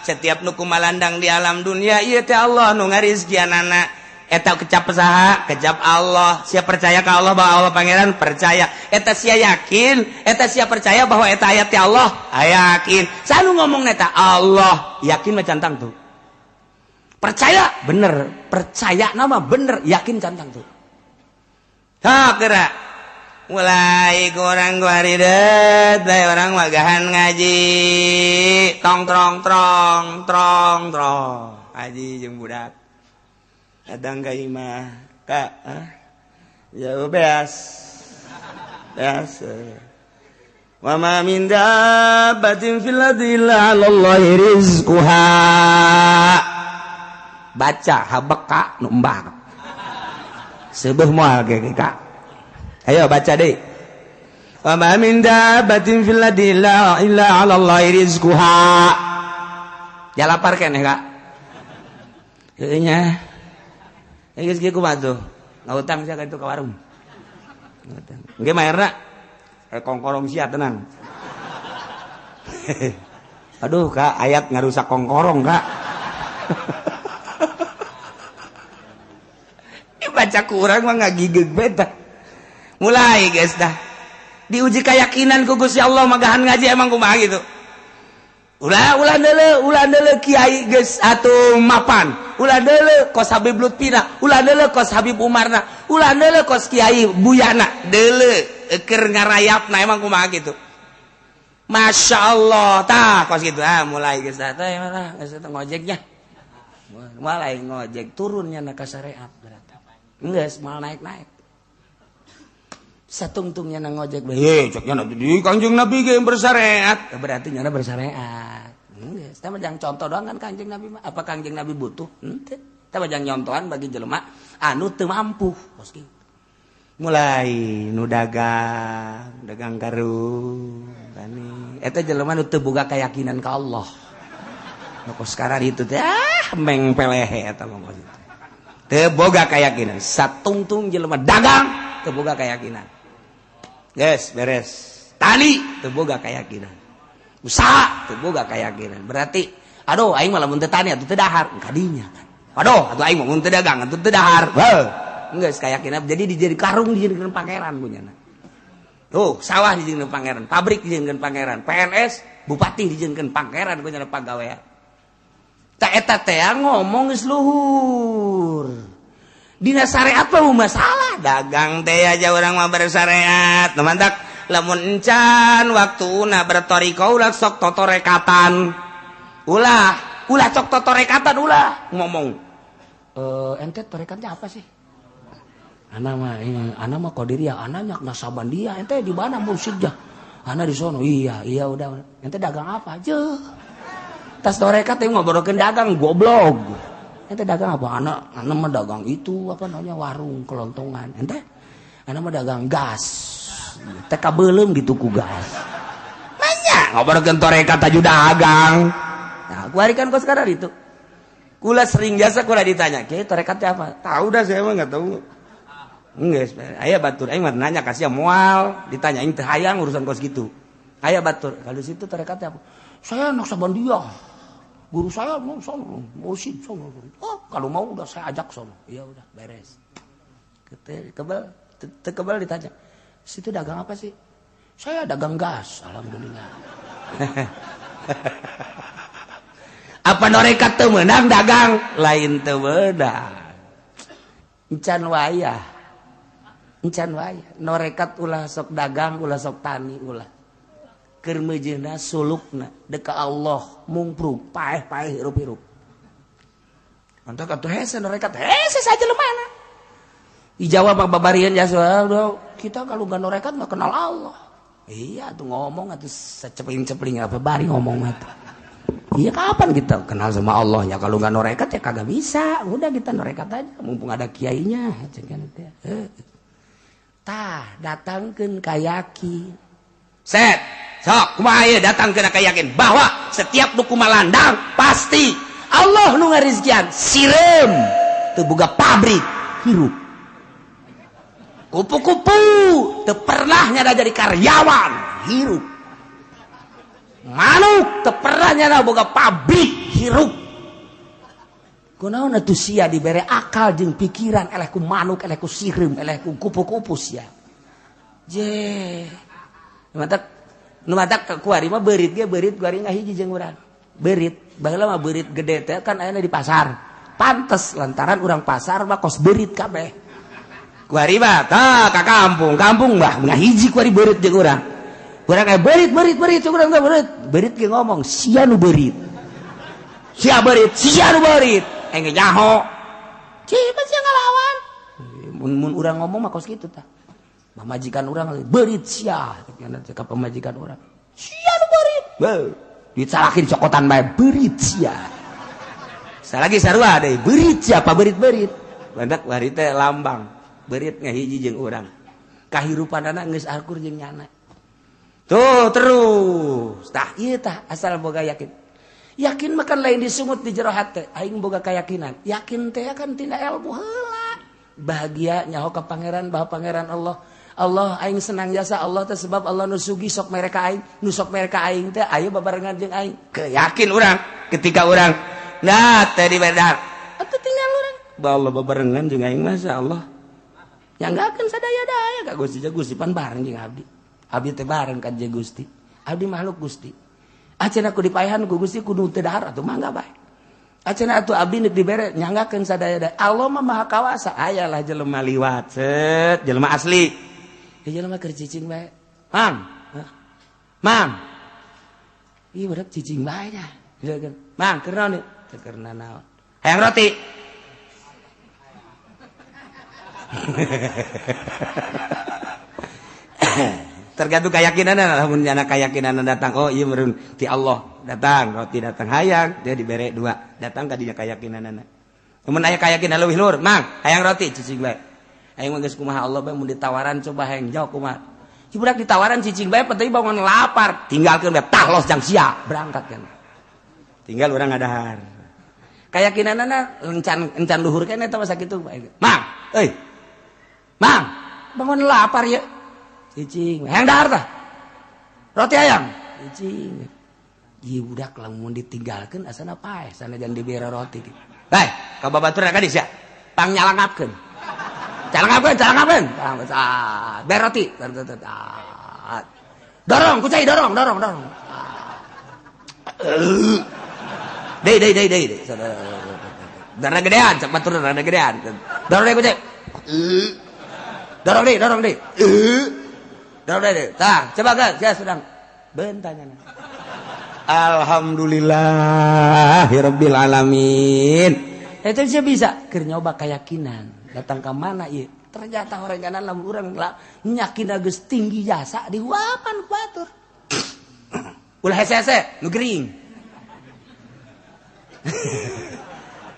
Setiap nu kumalandang di alam dunia ieu teh Allah nu ngarizkianana. Eta kecap saha? Kecap Allah. Sia percaya ka Allah bahwa Allah pangeran percaya. Eta sia yakin, eta sia percaya bahwa eta ayat ti Allah. Yakin. Sanu ngomong eta Allah, yakin mah cantang tuh. Percaya bener, percaya nama bener, yakin cantang tuh. Gerak. Mulai kurang guaridet, bae orang magahan ngaji. Tong. haji jeung budak datang ka imah kak jauh beas wa ma min dabbatin fil ardi illa 'alallahi rizquha baca habeka nu embak seubeuh moal ge kak ayo baca deui wa ma min dabbatin fil ardi illa 'alallahi rizquha jalapar keneh kak heuh nya geus kieu kumaha tuh ngautang sia ka itu ka warung ngautang engke maerna kongkorong sia tenang aduh kak ayat ngarusak kongkorong kak baca kurang mah ngagigeg beta mulai guys dah diuji keyakinan ku Gusti Allah magahan ngaji emang kumaha gitu ulah deuleu kiai geus atuh mapan ulah deuleu kos Habib Lutfina ulah deuleu kos Habib Umarna ulah deuleu kos kiai Buyana deuleu keur ngarayapna emang kumaha gitu Masya Allah tah kos gitu mulai geus dah teh geus ngojeknya mulai ngojek turunnya na ka syariat geus mal naik-naik satungtungnya na ngojek heh ceknya di Kanjeng Nabi ge bersyariat berarti nya bersyariat geus teh mah jang contoh doang kan Kanjeng Nabi mah apa Kanjeng Nabi butuh henteu teh mah jang nyontohan bagi jelema anu teu mampu kos kitu mulai nu dagang karung tani eta jelema nu teu boga keyakinan ka Allah nu kos karar itu teh meng pelehe eta mah teu boga keyakinan satungtung jelema dagang teu boga keyakinan geus beres tani teu boga keyakinan usaha teu boga keyakinan berarti aduh aing mah lamun teu tani atuh teu dahar kadinya kan aduh atuh aing mah mun teu dagang atuh teu dahar geus keyakinan jadi dijadi karung dijadikeun pangeran punyana tuh sawah dijadikeun pangeran pabrik dijadikeun pangeran PNS bupati dijadikeun pangeran punyana pagawean tak eta teh ngomong geus luhur dina syariat mah masalah dagang teh aja urang mah bersyariat mantak lamun encan waktuna bertoriko ulah sok totorekatan ulah cok totorekatan ulah ngomong ente torekatnya apa sih ana mah qadiriyah ana nyak nasabandia ente di mana mursyidnya ana di sono iya udah ente dagang apa aja tas torekat teh ngobrolkeun dagang goblok ente dagang apa ana mah dagang itu apa namanya warung kelontongan ente ana mah dagang gas teh kabeulem dituku gas nanya ngobrolkeun torekat aju dagang nah kuarikan kos kadar itu kula sering biasa kula ditanya kieu torekatnya apa tahu dah saya mah enggak tahu geus aya batur aing mah nanya ka sia moal ditanyain teu hayang urusan kos gitu aya batur kalau situ torekatnya apa saya anak Sabandia guru saya mau sono mursyid sono oh kalau mau udah saya ajak sono iya udah beres kebal ditanya situ dagang apa sih saya dagang gas alhamdulillah apa norekat teu meunang dagang lain teu meunang encan wayah norekat ulah sok dagang ulah sok tani ulah keur meujeuhna sulukna deka Allah mungprug paeh-paeh hirup-hirup antak atuh hese norekat hese saja lemana dijawab babarian jasa kita kalau enggak norekat enggak kenal Allah iya tuh ngomong atuh sacepling-cepling apa bari ngomong mah iya kapan kita kenal sama Allah ya kalau enggak norekat ya kagak bisa udah kita norekat aja mumpung ada kiainya cekan teh tah datangkeun ka yakin set sok kumaha ieu datangkeun ka yakin bahwa setiap nu kumalandang pasti Allah nu ngarizkian sireum teu boga pabrik hirup kupu-kupu teu pernah nyada jadi karyawan hirup manuk teu pernah nyada boga pabrik hirup kunaon atuh sia dibere akal jeung pikiran eleh ku manuk eleh ku sireum eleh ku kupu-kupu sia je nu matak kuari mah beurit ge beurit kuari ngahiji jeung urang beurit baheula mah beurit gede teh kan aya di pasar pantes lantaran urang pasar mah kos beurit kabeh kuari mah tah ka kampung mah ngahiji kuari beurit jeung urang urang aya beurit urang teh beurit ge ngomong sia nu beurit sia beurit sia nu beurit engge nyaho cipa sia ngalawan mun urang ngomong mah kos kitu tah pamajikan urang beurit sia ka pamajikan urang sia nu beurit beuh dicalakin cokotan bae beurit sia salagi sarua deui beurit sia pa beurit-beurit badak bari teh lambang beurit ngahiji jeung urang kahirupanana geus akur jeung nyana tuh terus tah ieu tah asal boga yakin makan lain disungut di jero hate aing boga keyakinan yakin teh kan tina ilmu heula bahagia nyaho ka pangeran bahwa pangeran Allah aing senang jasa Allah teh sebab Allah nu sugi sok mereka aing nu sok mereka aing teh aya babarengan jeung aing keyakin urang ketika urang nah teh di bedak atuh tinggal urang ba Allah babarengan jeung aing masa Allah nyanggakeun sadaya-daya ka Gusti pan bareng jeung abdi teh bareng ka Gusti abdi makhluk Gusti acenah ku dipaehan ku Gusti kudu teu dahar atuh mangga bae acenah atuh abdi neuk dibere nyanggakeun sadaya-daya Allah mah maha kawasa ayalah jelema liwat set jelema asli jelema keur cicing bae Mam ieu budak cicing bae nya Mang keur naon teu keur naon hayang roti tergantung keyakinan lamun nyana keyakinan datang oh ieu meureun ti Allah datang roti datang hayang dia dibere 2 datang ka dinya keyakinanna mun aya keyakinan leuwih luhur mang hayang roti cicing bae aing mah geus kumaha Allah bae mun ditawaran coba hayang jawab kumaha si budak ditawaran cicing bae penting bangun lapar tinggalkeun bae tah los jang sia berangkat kan tinggal urang ngadahar keyakinanna encan luhur keneh eta masa kitu mang euy mang bangun lapar ya cicing hayang dahar tah roti hayang cicing ieu budak lamun ditinggalkeun asana paeh sanajan dibere roti bae ka babaturan ka dieu sia pang nyalangapkeun calangapkeun bere roti dorong kucai dorong dei darah gedean cak batur darah gedean dorong deh kucai dorong deh tah coba gas ya sedang bentanya alhamdulillahirabbil alamin itu bisa keur nyoba keyakinan datang ke mana ieu ternyata horenganan lamun urang nyakinna geus tinggi jasa diuapan ku batur ulah hese-hese nu gering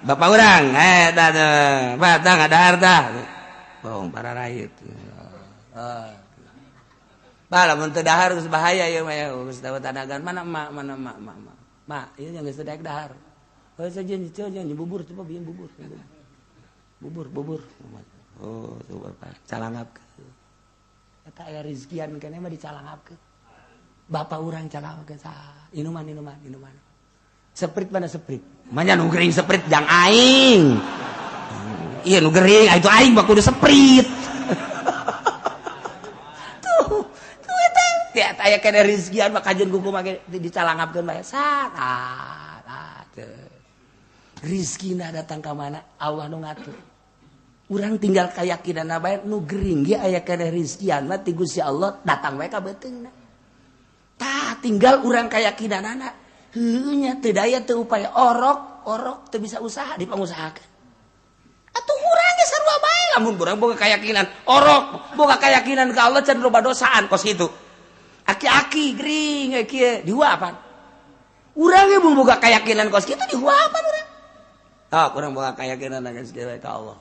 bapak urang batang ada harta bohong para rakyat lamun teu dahar geus bahaya ieu mah ya geus dawa tanagan mana mak ieu yang geus daek dahar heuh sajeun jeung bubur coba bieu bubur oh coba calangapkeun eta aya rezkian keneh mah dicalangapkeun bapak urang calangapkeun inuman seprit mana seprit manya nu gering seprit jang aing iya nu gering itu aing mah kudu seprit eta aya keneh rezkian mah kajeun kuku mah dicalangapkeun bae rezekina datang ka mana Allah nu ngatur urang tinggal keyakinan bae nu gering ge aya keneh rezkian mah ti Gusti Allah datang bae ka beuteungna tah tinggal urang keyakinanana heuh nya teu daya teu upaya orok teu bisa usaha dipangusahakeun atuh urang ge sarua bae lamun urang boga keyakinan orok boga keyakinan ka Allah can loba dosaan kos kitu aki-aki gering kieu diuapan urang ge mun boga keyakinan kos kitu diuapan urang urang boga keyakinan geus kieu ka Allah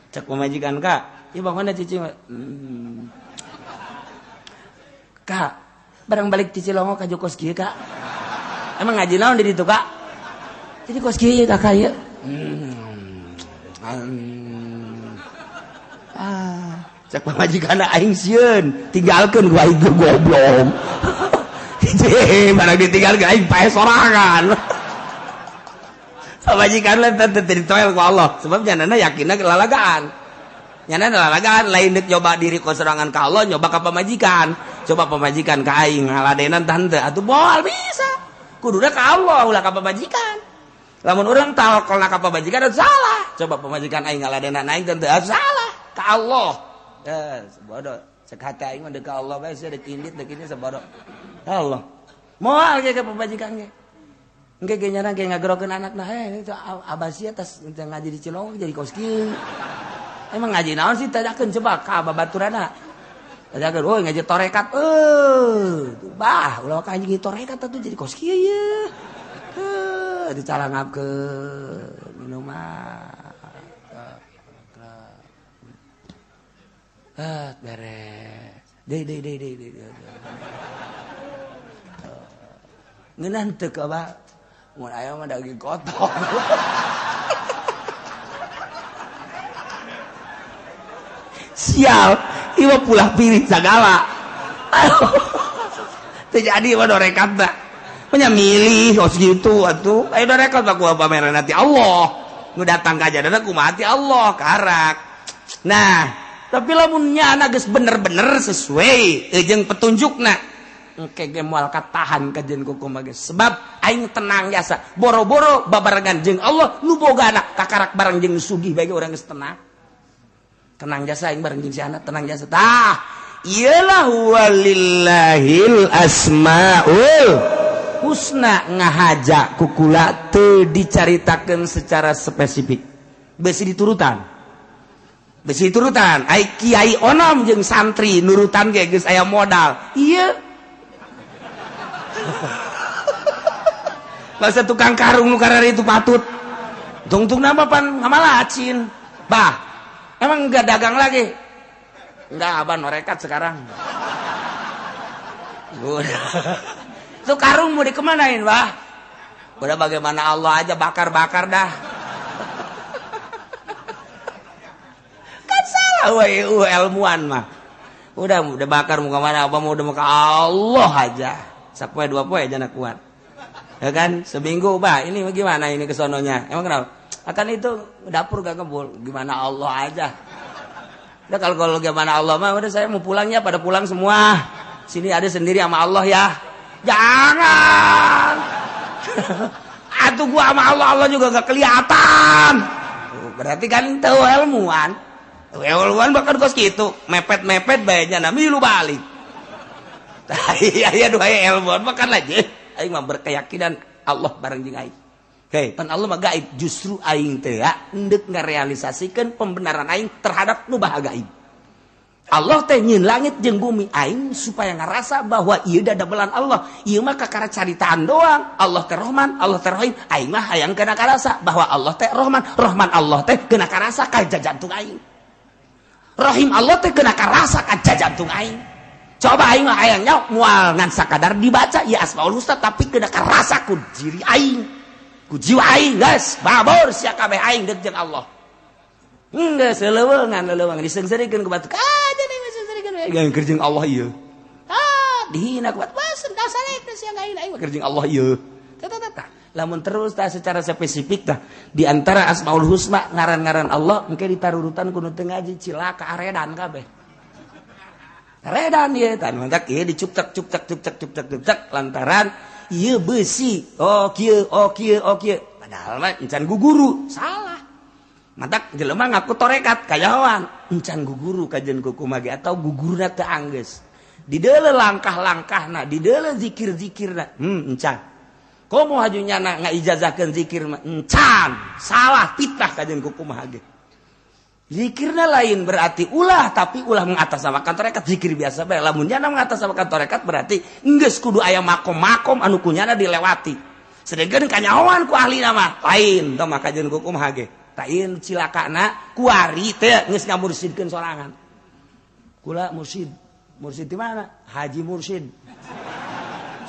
cek pamajikan ka ieu bangona cicing Kak barang balik di Cilongo ka kos kieu Kak emang ngaji naon di ditu Kak jadi kos kieu Kak ieu cek pamajikanna aing sieun tinggalkeun ku aing goblok barang ditinggalkeun aing pae sorangan pamajikan teh ditoel ku Allah sebab janana yakinna lalagaan nyana lalagaan lain deuk nyoba diri ku sorangan ka Allah nyoba ka pamajikan coba pamajikan ka aing ngaladenan tante atuh moal bisa kuduna ka Allah ulah ka pamajikan lamun urang tawakalna ka pamajikan salah coba pamajikan aing ngaladenan aing tante salah ka Allah sebodoh cek hati aing mah deuk ka Allah bae sia deuk indit deuk ini sebodoh Allah moal ge ka pamajikan ge engke ge nyana ge ngagerokeun anakna itu abah sia tas ngaji di Cilong jadi kos kieu. Emang ngaji naon sih tadakeun coba ka babaturana. Tadakeun oh ngaji torekat bah ulah ka ngaji torekat atuh jadi kos kieu ye. Dicalangapkeun minuman. Beres. Dei. Ngeunaan teu ka Abah. Mun aya mah daging kotor. Sial, ieu pulah piring sagala. Teu jadi mah dorekat da. Nya milih os gitu atuh. Aya dorekat mah kumaha pameran ti Allah. Nu datang ka jadana kumaha ti Allah karak. Nah, tapi lamun nya anak geus bener-bener sesuai jeung petunjukna. Engke ge moal katahan kajen kumaha geus. Sebab aing tenang jasa. Boro-boro babarengan jeung Allah nu bogana kakarak bareng jeung sugih bae urang geus tenang. Tenang jasa aing bareng jeung si anak tenang jasa. Tah, iyalah walillahil asmaul husna ngahaja kukula teu dicaritakeun secara spesifik. Besi diturutan. Ai kiai onom jeung santri nurutan ge geus aya modal. Ieu bahasa tukang karung nu karari itu patut. Tungtung nama pan ngamalacin. Bah, emang enggak dagang lagi? Enggak, abah norekat sekarang. Udah. Itu karung mau dikemanain, bah? Udah bagaimana Allah aja bakar-bakar dah. Kan salah ilmuwan mah. Udah bakar mau kemana? Abah mau udah ke Allah aja. Sapoe dua poe aja nak kuat. Ya kan seminggu bah ini gimana ini kesononya emang kenapa akan itu dapur gak kebul gimana Allah aja udah kalau gimana Allah mah udah saya mau pulangnya pada pulang semua sini ada sendiri sama Allah ya jangan atuh gua sama Allah juga gak kelihatan berarti kan tahu ilmuwan bakal kos gitu mepet baiknya nami lu balik iya doa ilmuwan makan aja aing mah berkeyakinan Allah bareng jeung aing. Oke, pan Allah mah gaib, justru aing teh hendeuk ngarealisasikeun pembenaran aing terhadap nu baha gaib. Allah teh nyieun langit jeung bumi aing supaya ngarasa bahwa ieu da dabelan Allah. Ieu mah kakara caritaan doang. Allah teh Rahman, Allah teh Rahim. Aing mah hayang kana karasa bahwa Allah teh Rahman, Rahman Allah teh keuna karasa ka jantung aing. Rahim Allah teh keuna karasa ka jantung aing. Coba aing mah hayangnya moal ngan sakadar dibaca ya Asmaul Husna tapi kena karasa ku diri aing. Ku jiwa aing guys, babor sia kabeh aing deuk jeung Allah. Geus leuweungan disengseurekeun ku batuk. Jadi disengseurekeun we jeung keur jeung Allah ieu. Dihina ku batuk. Wah, dasarna sia aing keur jeung Allah ieu. Tah. Lamun terus tah secara spesifik tah di antara Asmaul Husna ngaran-ngaran Allah engke ditarurutan ku nu teu ngaji cilaka aredan kabeh. Redan ya, tan mantak ieu dicuptak lantaran ieu besi. Oh kieu. Padahal mah encan guguru, salah. Mantak jelema ngaku torekat kayawan, encan guguru kajen kukumaha ge atau gugurna teu anggeus. Di deuleu langkah-langkahna, di deuleu zikir-zikirna, encan. Komo hajunyana ngaijazahkeun zikir mah encan, salah pitah kajen kukumaha ge. Zikirnya lain berarti ulah tapi ulah mengatasnamakan torekat zikir biasa bae lamun nya mengatasnamakan torekat berarti geus kudu aya makom-makom anu kunyana dilewati sedengkeun kanyahoan ku ahli nama lain tong maka jeung kumaha ge tain cilakana kuari teh geus ngamursidkeun sorangan kula mursid di mana Haji Mursid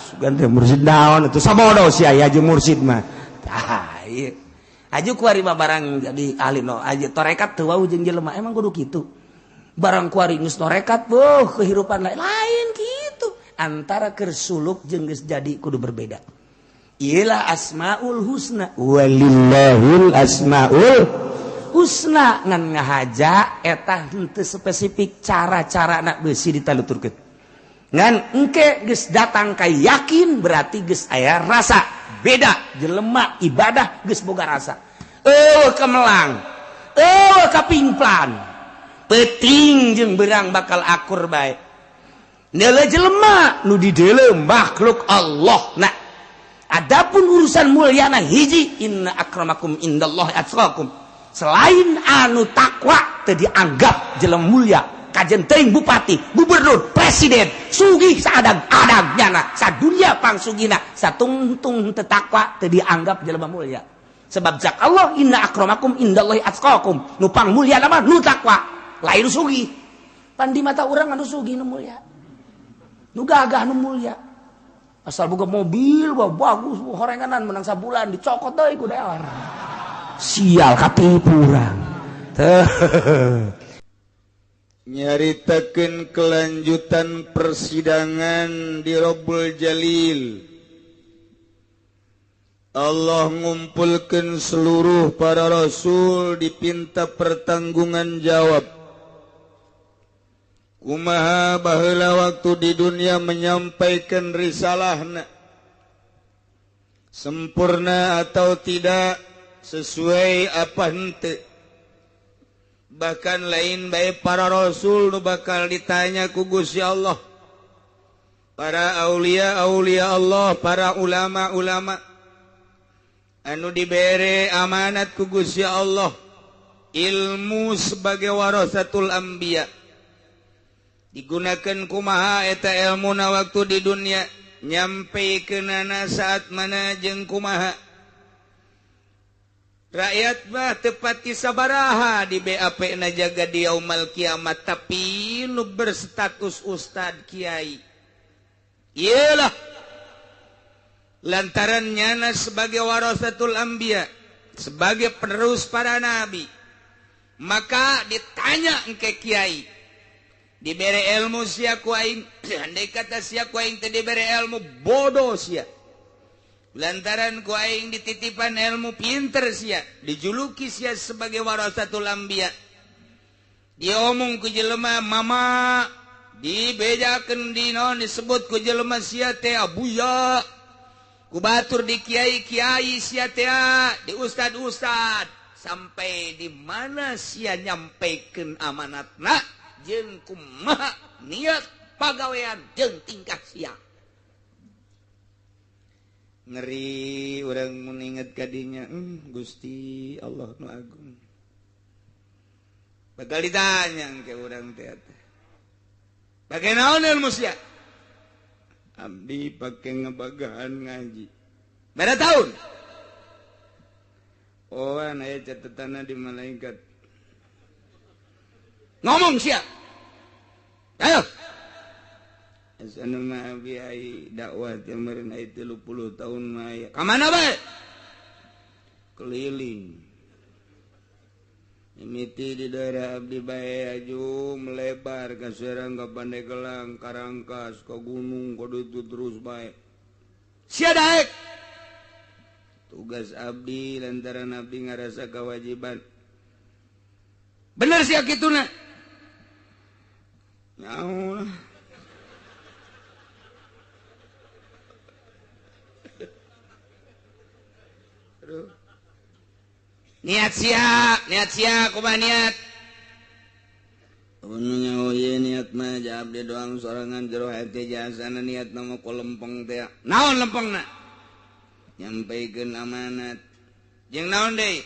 sugan teh mursid naon atuh sabodo sia Haji Mursid mah tah ieu aju kuari mah barang jadi ahli no aja torekat teu wau jeung jelema emang kudu kitu barang kuari geus torekat kehirupan lain kitu antara keur suluk jeung geus jadi kudu berbeda ialah Asmaul Husna walillahil asmaul husna ngan ngahaja eta henteu spesifik cara-carana beusi ditaluturkeun ngan engke geus datang ka yakin berarti geus aya rasa beda jelema ibadah geus boga rasa kemelang kapimplan peuting jeung beurang bakal akur bae neule jelema nu di deuleu makhluk Allah nah Adapun urusan mulyana hiji, inna akramakum indallahi atqakum. Selain anu takwa teu dianggap jelema mulia. Kajen teuing bupati, gubernur, presiden, sugih saadag-adagnyana, sadunya pangsugina, satungtung teu takwa teu dianggap jelema mulia. Sebab jak Allah inna akramakum indallahi atqakum. Nu pang mulia mah nu takwa, lain sugih. Pan di mata urang anu sugih nu mulia. Nu gagah nu mulia. Asal boga mobil bagus horenganan menang sabulan dicokot deui ku dewan. Sial katipu urang. Nyaritakeun kelanjutan persidangan di Rabbul Jalil. Allah ngumpulkeun seluruh para rasul dipinta pertanggungan jawab. Kumaha baheula waktu di dunia menyampaikan risalahna, sempurna atau tidak, sesuai apa henteu. Bahkan lain bae para rasul nu bakal ditanya ku Gusti Allah, para aulia Allah, para ulama anu dibere amanat ku Gusti Allah ilmu sebagai warasatul anbiya. Digunakan kumaha eta ilmuna waktu di dunia, nyampeikeunana saat mana jeung kumaha. Rakyat mah tepati sabaraha di BAP na jaga di yaumul kiamat, tapi nu berstatus ustad kiai iyalah lantaran nyana sebagai warasatul anbiya, sebagai penerus para nabi, maka ditanya engke kiai diberi ilmu sia ku aing. Andai kata sia ku aing teu diberi ilmu, bodoh sia. Lantaran ku aing dititipan ilmu, pinter sia, dijuluki sia sebagai warasatul anbiya. Diomong ku jelema mama, dibejakeun di naon disebut ku jelema sia teh abuya. Ku batur di kiai-kiai sia teh, di ustad-ustad, sampai di mana sia nyampekeun amanatna. Jeung kumaha niat pagawean jeung tingkah sia. Ngeri urang mun inget kadinya, Gusti Allah nu agung. Bakal ditanya ke urang teh. Pake naon ilmu sia? Abdi pake ngabagahan ngaji. Berapa tahun? Oh, aya catatanna di malaikat. Ngomong sia. Ayo. Asana mah abi ai dakwah teh meureun ai 30 tahun mah aya. Ka mana bae? Keliling. Mimiti di daerah abdi bae aju melebar ka Serang, ka Pandeglang, ka Rangkas, ka gunung, ka ditu terus bae. Sia daek. Tugas abdi lantaran abdi ngarasa kewajiban. Bener sia kituna. Nyaho lah. Niat sia, kumaha niat? Nyaho ye niat mah jawab dia doang sorangan jero hate jasana niat nama ku lempeng teh. Naon lempengna? Nyampaikeun amanat. Jeung naon deui?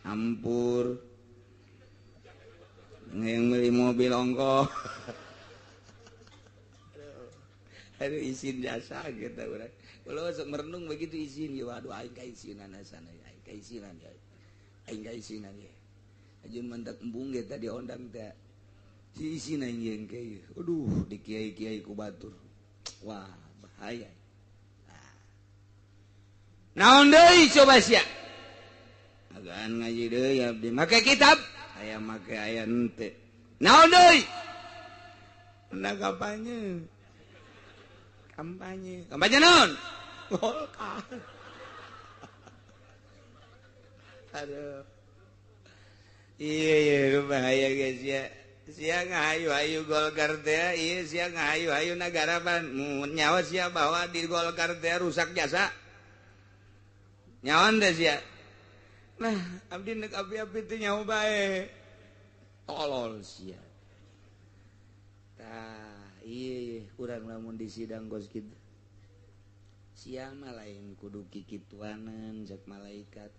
Ampur. Yang beli mobil ongkoh. Aduh izin jasa gitu urang. Kalau sok merenung begitu izin ya, waduh aing ka izinan sana ya, aing ka izinan ya. Aing ka izinan ya. Ajun mantak embung ge tadi ondang teh. Si izin aing ge. Aduh di kiai-kiai ku batur. Wah, bahaya. Naon deui coba sia? Agaan ngaji deui abdi make kitab. Aya make aya henteu. Naon deui? Hendak kampanye. Kampanye naon? Golkar. Aduh. Iya bahaya guys ya. Sia ngahayu-hayu Golkar teh, ieu sia ngahayu-hayu nagara ban. Nyawa sia bahwa di Golkar teh rusak jasa. Nyawan teh sia. Nah, abdi nek abi-abi teh nyawa bae. Tolol sia. Tah, iya urang lamun di sidang gos kitu. siapa lain kudu kikituanan jak malaikat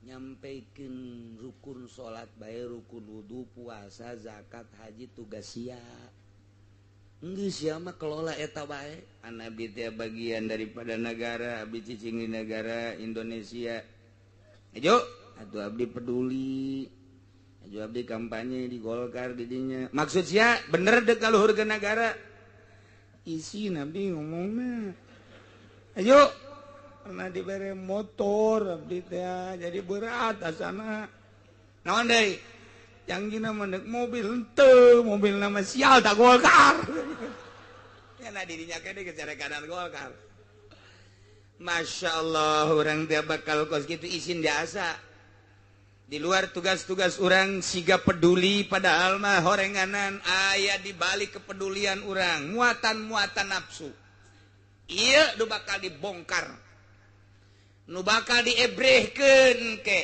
nyampaikan rukun salat bae rukun wudu puasa zakat haji tugas sia geus sia mah kelola eta bae abdi teh bagian daripada negara abdi cicing di negara Indonesia ayo atuh abdi peduli ayo abdi kampanye di Golkar di dinya maksud sia bener dek kaluhurkeun negara isi abdi ngomongna ayo pernah diberi motor abdi teh jadi berat asana naon deui janggina mendek mobil henteu mobil nama sial tak Golkar ya na dirinya kene kejarekanan Golkar Masya Allah orang teh bakal kos gitu isin biasa di luar tugas-tugas orang siga peduli padahal mah horenganan aya di balik kepedulian orang muatan-muatan nafsu iya nu bakal dibongkar nu bakal diebrehkeun ke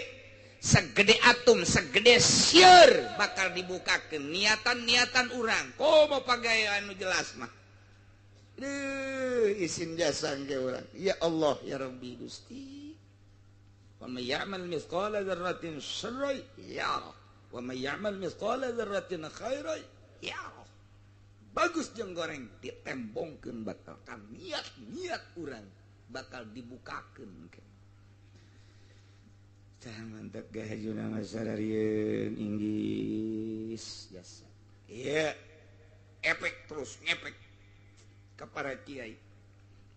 segede atom segede sieur bakal dibukakeun niatan-niatan urang komo pagawean nu jelas mah isin jasa ke urang ya Allah ya Rabbi Gusti wa may ya'mal mithqala dzarratin syarran yarah wa may ya'mal mithqala dzarratin khairan yarah bagus jeung goreng ditembongkeun bakal kan niat-niat urang bakal dibukakeun ke mantap gahajuna masyararieun inggis jasa iya efek terus ngefek ka para kiai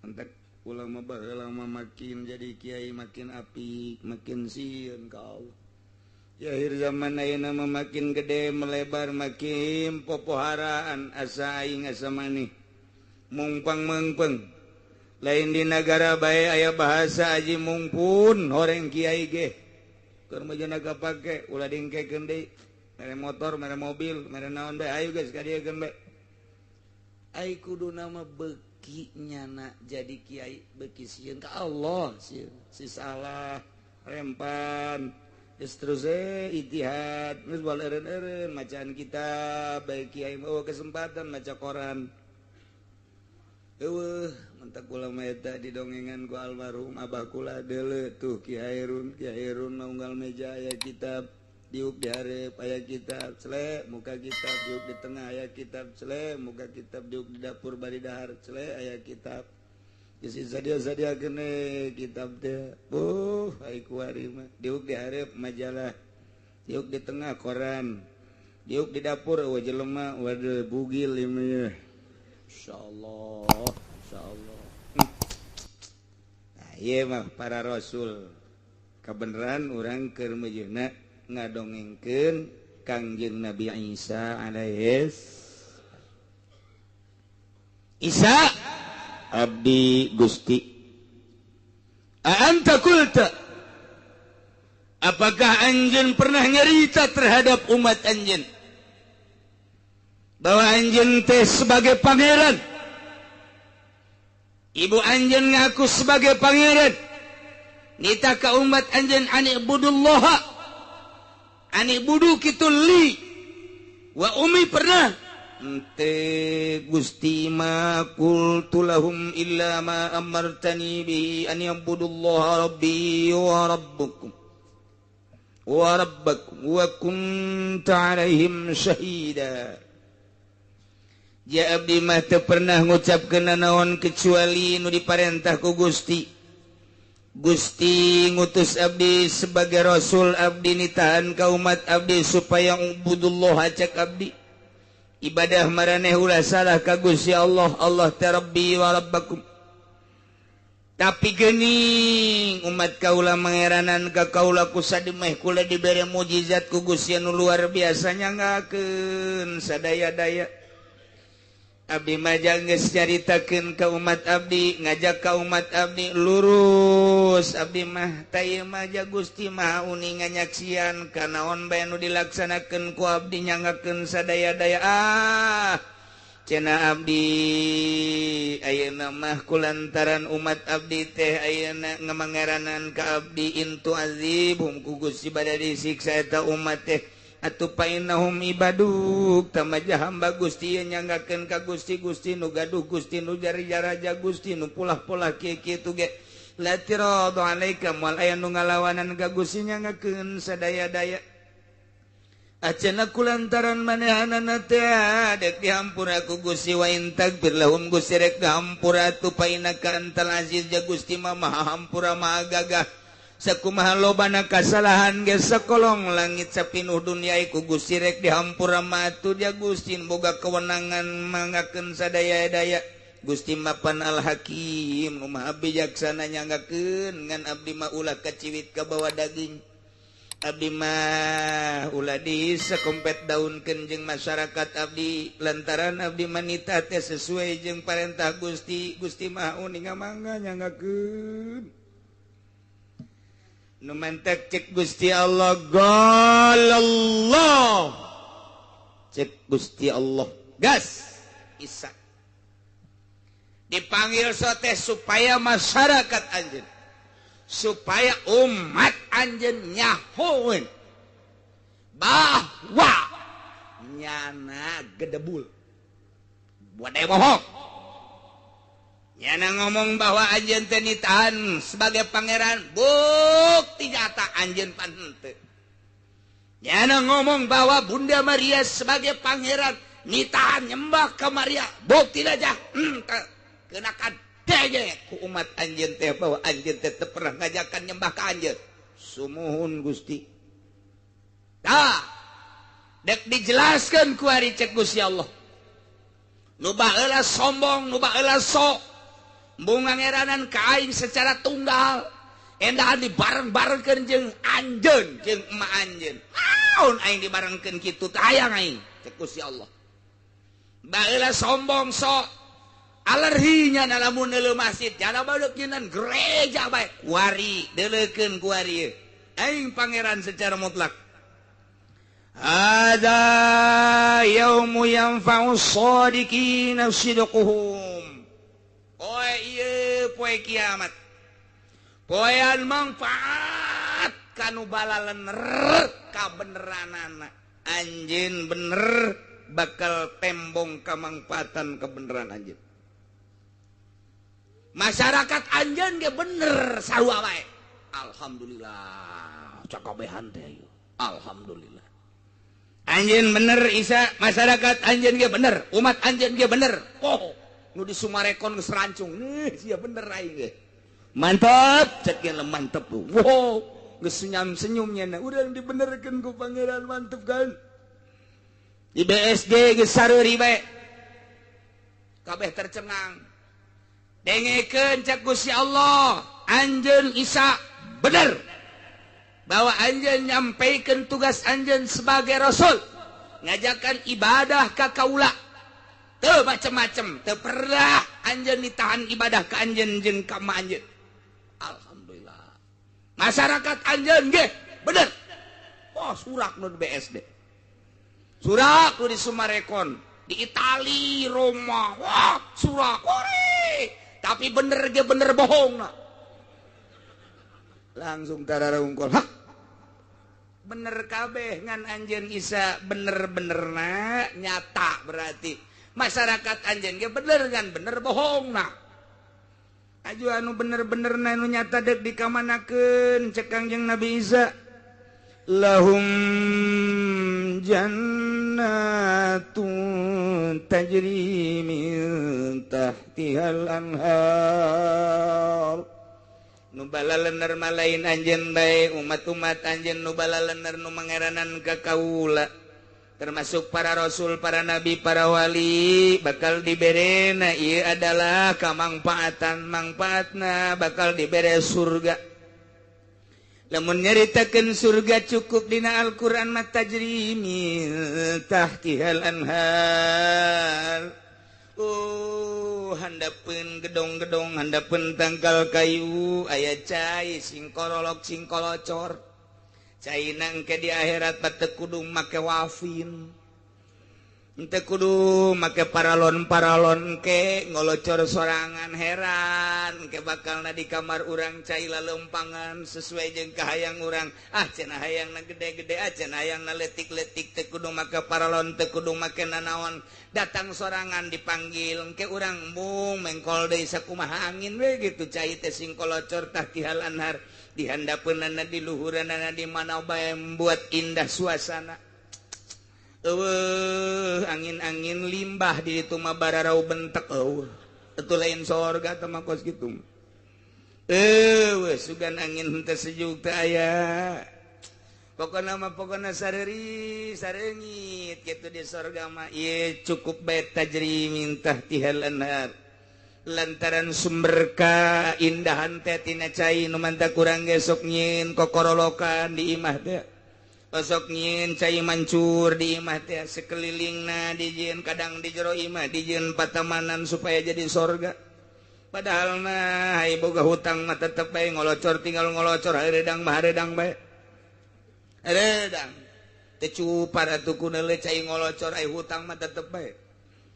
mantap ulama baheula makin jadi kiai makin apik makin sieun ka Allah ya akhir zaman ayeuna makin gede melebar makin popoharaan asa aing asa maneh mungpang mengpeng lain di negara bae aya bahasa aji mungpun horeng kiai ge keur meujeuna kapake ulah dingkekeun deui mere motor mere mobil mere naon bae ayo geus ka dieu geun bae ai kudu nama beuki nyana jadi kiai beuki sieun ka Allah sieun si salah rempan geus terus ijtihad geus bal eureun-eureun macaan kitab bae kiai mah kesempatan maca koran eueuh mentak ulama eta didongengan ku almarhum abah kula deuleu tuh Ki Hairun naunggal meja aya kitab diuk di hareup aya kitab celek muka kitab diuk di tengah aya kitab celek muka kitab diuk di dapur bari dahar celek aya kitab geus sadia-sadiakeun kitab teh ai kuari mah diuk di hareup majalah diuk di tengah koran diuk di dapur eueuh jelema waduh bugil ieu insyaallah nah iya mah para rasul kebenaran orang keur mejeuna ngadongengkeun Kangjeng Nabi Isa alaihis Isa abdi Gusti anta qulta apakah anjeun pernah nyarita terhadap umat anjeun bahwa anjeun teh sebagai pangeran ibu anjeun ngaku sebagai pangeran nita ka umat anjeun anibudullaha anibudu kitu li wa umi pernah ente Gusti ma qultu lahum illa ma amartani bihi an yabudullaha rabbi wa rabbukum wa rabbakum wa kunta alaihim syahida ja abdi mah teu pernah ngucapkeun naon kecuali nu diparentah ku Gusti Gusti ngutus abdi sebagai rasul abdi nitahan ka umat abdi supaya ubudullah acak abdi ibadah maraneh ulah salah ka Gusti Allah Allah teh Rabbi wa Rabbakum tapi geuning umat kaula mangeranan ka kaula ku sademeh kula dibere mukjizat ku Gusti anu luar biasa nyangakeun sadaya-daya abdi mah geus caritakeun ka umat abdi ngajak ka umat abdi lurus abdi mah taya mah Gusti mah uni nganyaksian ka naon bae nu dilaksanakeun ku abdi nyangakeun sadaya-daya cenah abdi ayeuna mah kulantaran umat abdi teh ayeuna ngamangeranan ka abdi intu azibhum ku Gusti bade disiksa eta umat teh atuh painahum ibaduk tamaja hamba Gusti nyanggakeun ka Gusti Gusti nu gaduh Gusti nu jari-jaraja Gusti nu pulah-pulah kieu-kieu ge la tiradu alaika moal aya nu ngalawanan ka Gusti nyanggakeun sadaya-daya acana kulantaran manehanana teh dek dihampura ku Gusti wa intag lahum Gusti rek dihampura atuh painaka antal aziz ja Gusti mah maha hampura maha gagah sakumaha lobana kasalahan ge sakolong langit sapinuh dunia iku Gusti rek dihampura matu dia Gusti boga kewenangan manggakeun sadaya-daya Gusti mapan al hakim nu maha bijaksana nyanggakeun ngan abdi mah ulah kaciwit ka bawa daging abdi mah ulah disakompet daunkeun jeung masyarakat abdi lantaran abdi manita teh sesuai jeung parentah Gusti Gusti mah uning mangga nyanggakeun numantek cek Gusti Allah galallah cek Gusti Allah gas isa dipanggil sote supaya masyarakat anjeun supaya umat anjeun nyahoeun bahwa nyana gedebul buat bohong nyana ngomong bahwa anjeun teh nitahan sebagai pangeran bukti nyata anjeun pan henteu nyana ngomong bahwa Bunda Maria sebagai pangeran nitahan nyembah ka Maria bukti aja kenakan dege ku umat anjeun teh bahwa anjeun teh teu pernah ngajakan nyembah ka anjeun sumuhun Gusti tah dek dijelaskeun ku ari cek Gusti Allah nu baheula sombong nu baheula sok ngangeranan ka aing secara tunggal endahan dibareng-barengkeun jeung anjeun jeung emak anjeun naon aing dibarengkeun kitu teh hayang aing cek Gusti Allah baheula sombong sok alerginya na lamun neuleuh masjid jana badeuk nyeunan gereja bae kuari deuleukeun kuari aing pangeran secara mutlak ada yaumu yanfa'us shadiqina sidquhum poe ieu poe kiamat poean manfaat kanu balalener kabeneranana anjeun bener bakal tembong kamangfaatan kebeneran anjeun masyarakat anjeun ge bener sarua wae alhamdulillah cakabehan teh alhamdulillah anjeun bener isa masyarakat anjeun ge bener umat anjeun ge bener nu disumarekon geus rancung sia bener aing ge mantap cek ge mantep wow geus senyum-senyum nya urang dibenerkeun ku pangeran mantep kan di BSD geus sareuri bae kabeh tercengang dengekeun cek Gusti Allah anjeun Isa bener bahwa anjeun nyampaikeun tugas anjeun sebagai rasul ngajakan ibadah ka kaula teu macem-macem teu pernah anjeun ditahan ibadah ka anjeun jeung ka ma anjeun alhamdulillah masyarakat anjeun ge bener surak nu di BSD surak nu di Sumarekon di Itali Roma surak tapi bener ge bener bohongna langsung tararungkul bener kabeh ngan anjeun Isa bener-benerna nyata berarti masyarakat anjeun ge bener kan bener bohongna aju anu bener-benerna anu nyata dek dikamanakeun cek Kangjeng Nabi Isa lahum jannatun tajri min tahtihal anhar nu balalener malain anjeun bae umat-umat anjeun nu balalener nu mangeranan ka kaula termasuk para rasul, para nabi, para wali bakal diberena ieu adalah kamangfaatan mangfaatna bakal dibere surga lamun nyaritakeun surga cukup dina Al-Qur'an mah tajri min tahtihal anhar handapeun gedong-gedong handapeun tangkal kayu aya cai sing korolok sing kolocor cainang ke di akhirat bate kudu make wafin ente kudu make paralon ke ngolocor sorangan heran ke bakalna di kamar urang caila lempangan sesuai jeung kahayang urang cenah hayangna gede-gede cenah hayangna letik-letik teu kudu make paralon teu kudu make nanaon datang sorangan dipanggil ke urang mung mengkol deui sakumaha angin we gitu cai teh sing kolocor tah ti halanhar dihandapeunana di luhuranana di mana bae membuat indah suasana. Angin-angin limbah di itu mah bararau bentek itu lain sorga teh mah kos kitu sugan angin henteu sejuk teh aya pokona sareungit kitu di sorga mah ieu cukup bae tajri mintah tihal anhar lantaran sumber kaindahan teh tina cai nu mantap kurang gesok nyieun kokorolokan di imah teh osok nyieun cai mancur di imah teh sekelilingna dijieun kadang di jero imah dijieun patamanan supaya jadi sorga padahal mah hai boga hutang mah tetep bae ngolocor tinggal ngolocor haredang mah haredang bae haredang teu cupar atuh kunale cai ngolocor ai hutang mah tetep bae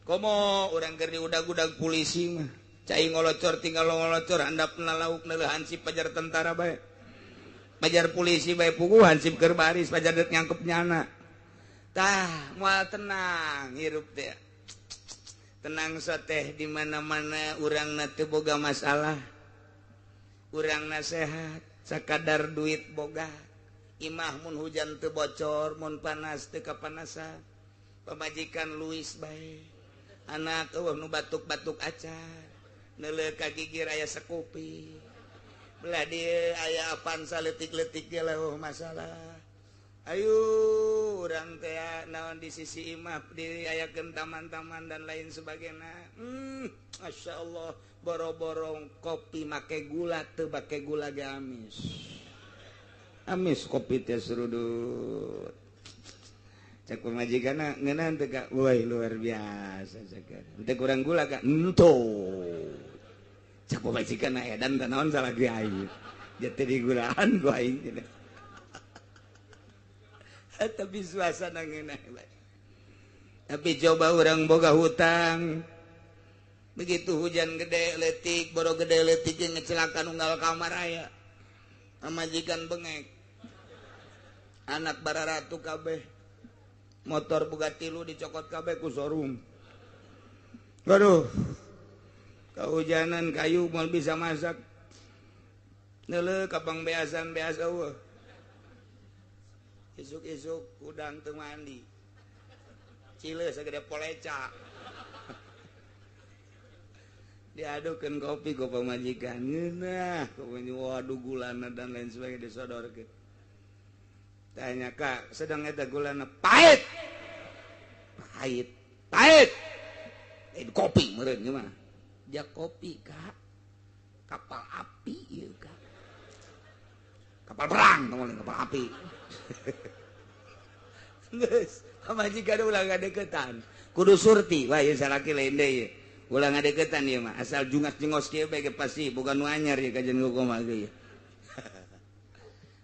komo urang keur diudag-udag polisi mah cai ngolocor tinggal ngolocor handapna laukna leuh hansip pajar tentara bae pajar polisi bae puguh hansip keur baris pajar dek nyangkep nyana tah moal tenang hirup teh tenang soteh di mana-mana urangna teu boga masalah urangna sehat sakadar duit boga imah mun hujan teu bocor mun panas teu kapanasan pamajikan luis bae anak nu batuk-batuk acan neuleuh ka gigir aya sakupi belah dia aya apaan saletik-letik dia lah masalah ayo urang teh naon di sisi imah diayakeun taman-taman dan lain sebagainya Masya Allah boro-boro kopi make gula teu make gula ge amis kopi teh serudut cek pemajikanna ngeunaan teh ka woi luar biasa ceuk teu kurang gula ka entuh cak pemajikan na edan tanaon salah gue aing jatuh di guraan gue aing tapi suasana ngeunah tapi coba orang boga hutang begitu hujan gede letik boro gede letik yang ngecelakan unggal kamar aya pamajikan bengek anak bararatu kabeh motor Bugatti lu dicokot kabeh ku showroom waduh kehujanan kayu mau bisa masak neuleuh kapang beasan beasa weuh isuk-isuk udang teu mandi cileuh sagede poleca diadukeun kopi ku pamajikan ngeunah waduh gulana dan lain sebagainya disodorkeun tanya kak sedang eta gulana pahit kopi meureun gimana jak kopi kak kapal api ieu kak kapal perang teman kapal api geus pamajikan ulah ngadeukeutan kudu surti wah ieu salaki lain deui ulah ngadeukeutan ieu mah asal jungas-jengos kieu bae ge pasti bukan nu anyar ieu kajen kumaha ge ieu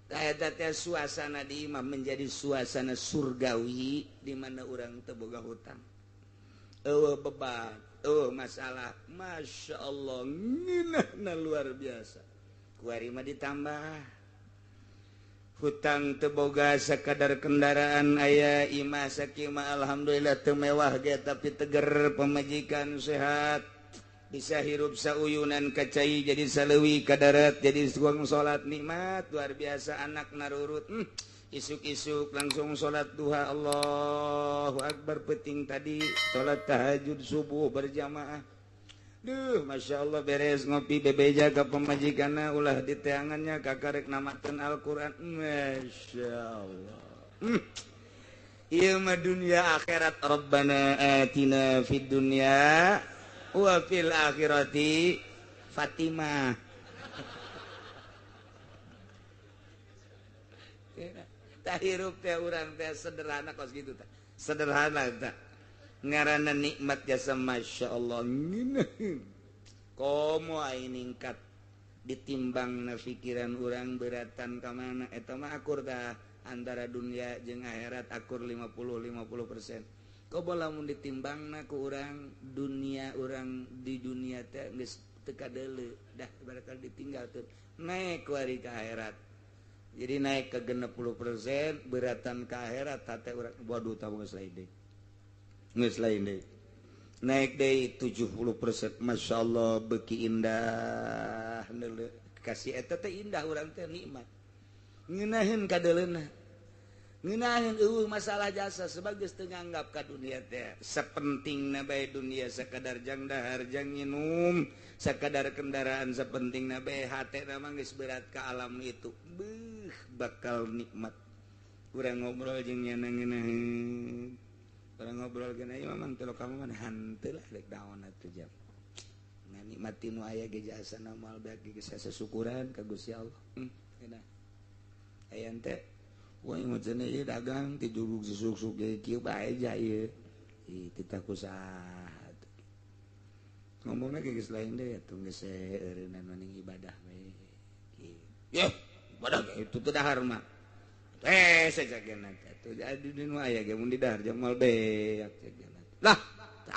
eta teh suasana di imah menjadi suasana surgawi di mana urang teu boga hutang eueuh beban masalah Masya Allah nginahna luar biasa kuari mah ditambah hutang teboga sakadar kendaraan aya imah sakima alhamdulillah teu mewah ge tapi teger pemajikan sehat bisa hirup sauyunan kacai jadi saleuwi kadarat jadi suang salat nikmat luar biasa anak narurut isuk-isuk langsung sholat duha Allahu Akbar peting tadi sholat tahajud subuh berjamaah duh Masya Allah beres ngopi bebeja ke pemajikanna ulah di teangannya kakarek namakeun Al-Quran Masya Allah ieu mah dunia akhirat Rabbana atina fid dunya wa fil akhirati Fatimah tak hirup teh urang teh sederhana kos gitu teh sederhana teh ngaranna nikmat jasa Masya Allah komo ai ningkat ditimbang na pikiran urang beratan ka mana eta mah akur tah antara dunia jeung akhirat akur 50-50% lamun ditimbang ku orang dunia orang di dunia teh geus teka deuleu dah barakal ditinggal tuh naik ku hari ka akhirat jadi naik ke 60% beratan ka akhirat teh urang waduh tahu geus lain deui naik deui 70% masyaallah beuki indah kasih eta teh indah urang teh nikmat ngeunaheun ka deuleuna ngeunaheun masalah jasa sebagai tenganggap ka dunia teh sapentingna bae dunia sakadar jang dahar jang nginum sakadar kendaraan sapentingna bae hatena mah geus berat ka alam itu bakal nikmat urang ngobrol jeung nyana ngeunaheun urang ngobrol geuna ieu mamang teu kamu mah hanteu lah rek daon atuh jam nganikmati nu aya ge jasana moal bagi geus sasyukuran ka Gusti Allah cenah aya teh wah macam ni dagang tidur susuk jadi kieu bae aja ieu kita kusaha ngomongna geus lain deui atuh geus eureunna mending ibadah we ya ibadah itu teh dahar mah sajageuna atuh jadi nu aya ge mun di dahar jeung moal beak sajageuna lah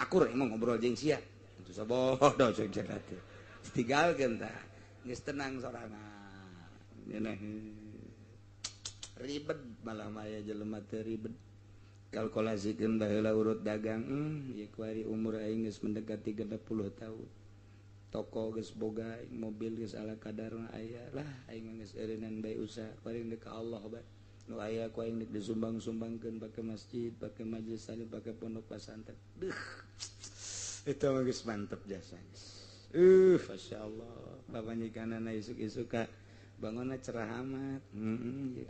aku rek mau ngobrol jeung sia itu sabodo sajageuna teh tinggalkeun tah geus tenang sorangan cenah ribet malah maya jelema teh ribet kalkulasikeun baheula urut dagang ieu kuari umur aing geus mendekati 60 tahun toko geus boga mobil geus ala kadarna aya lah aing geus eureunnan bae usaha kuari deuk ka Allah bae nu aya ku aing deuk disumbang-sumbangkeun pake masjid pake majelis taklim pake pondok pesantren eta mah geus mantep jasa masyaallah babanyikanana isuk-isuk ka bangunna cerah amat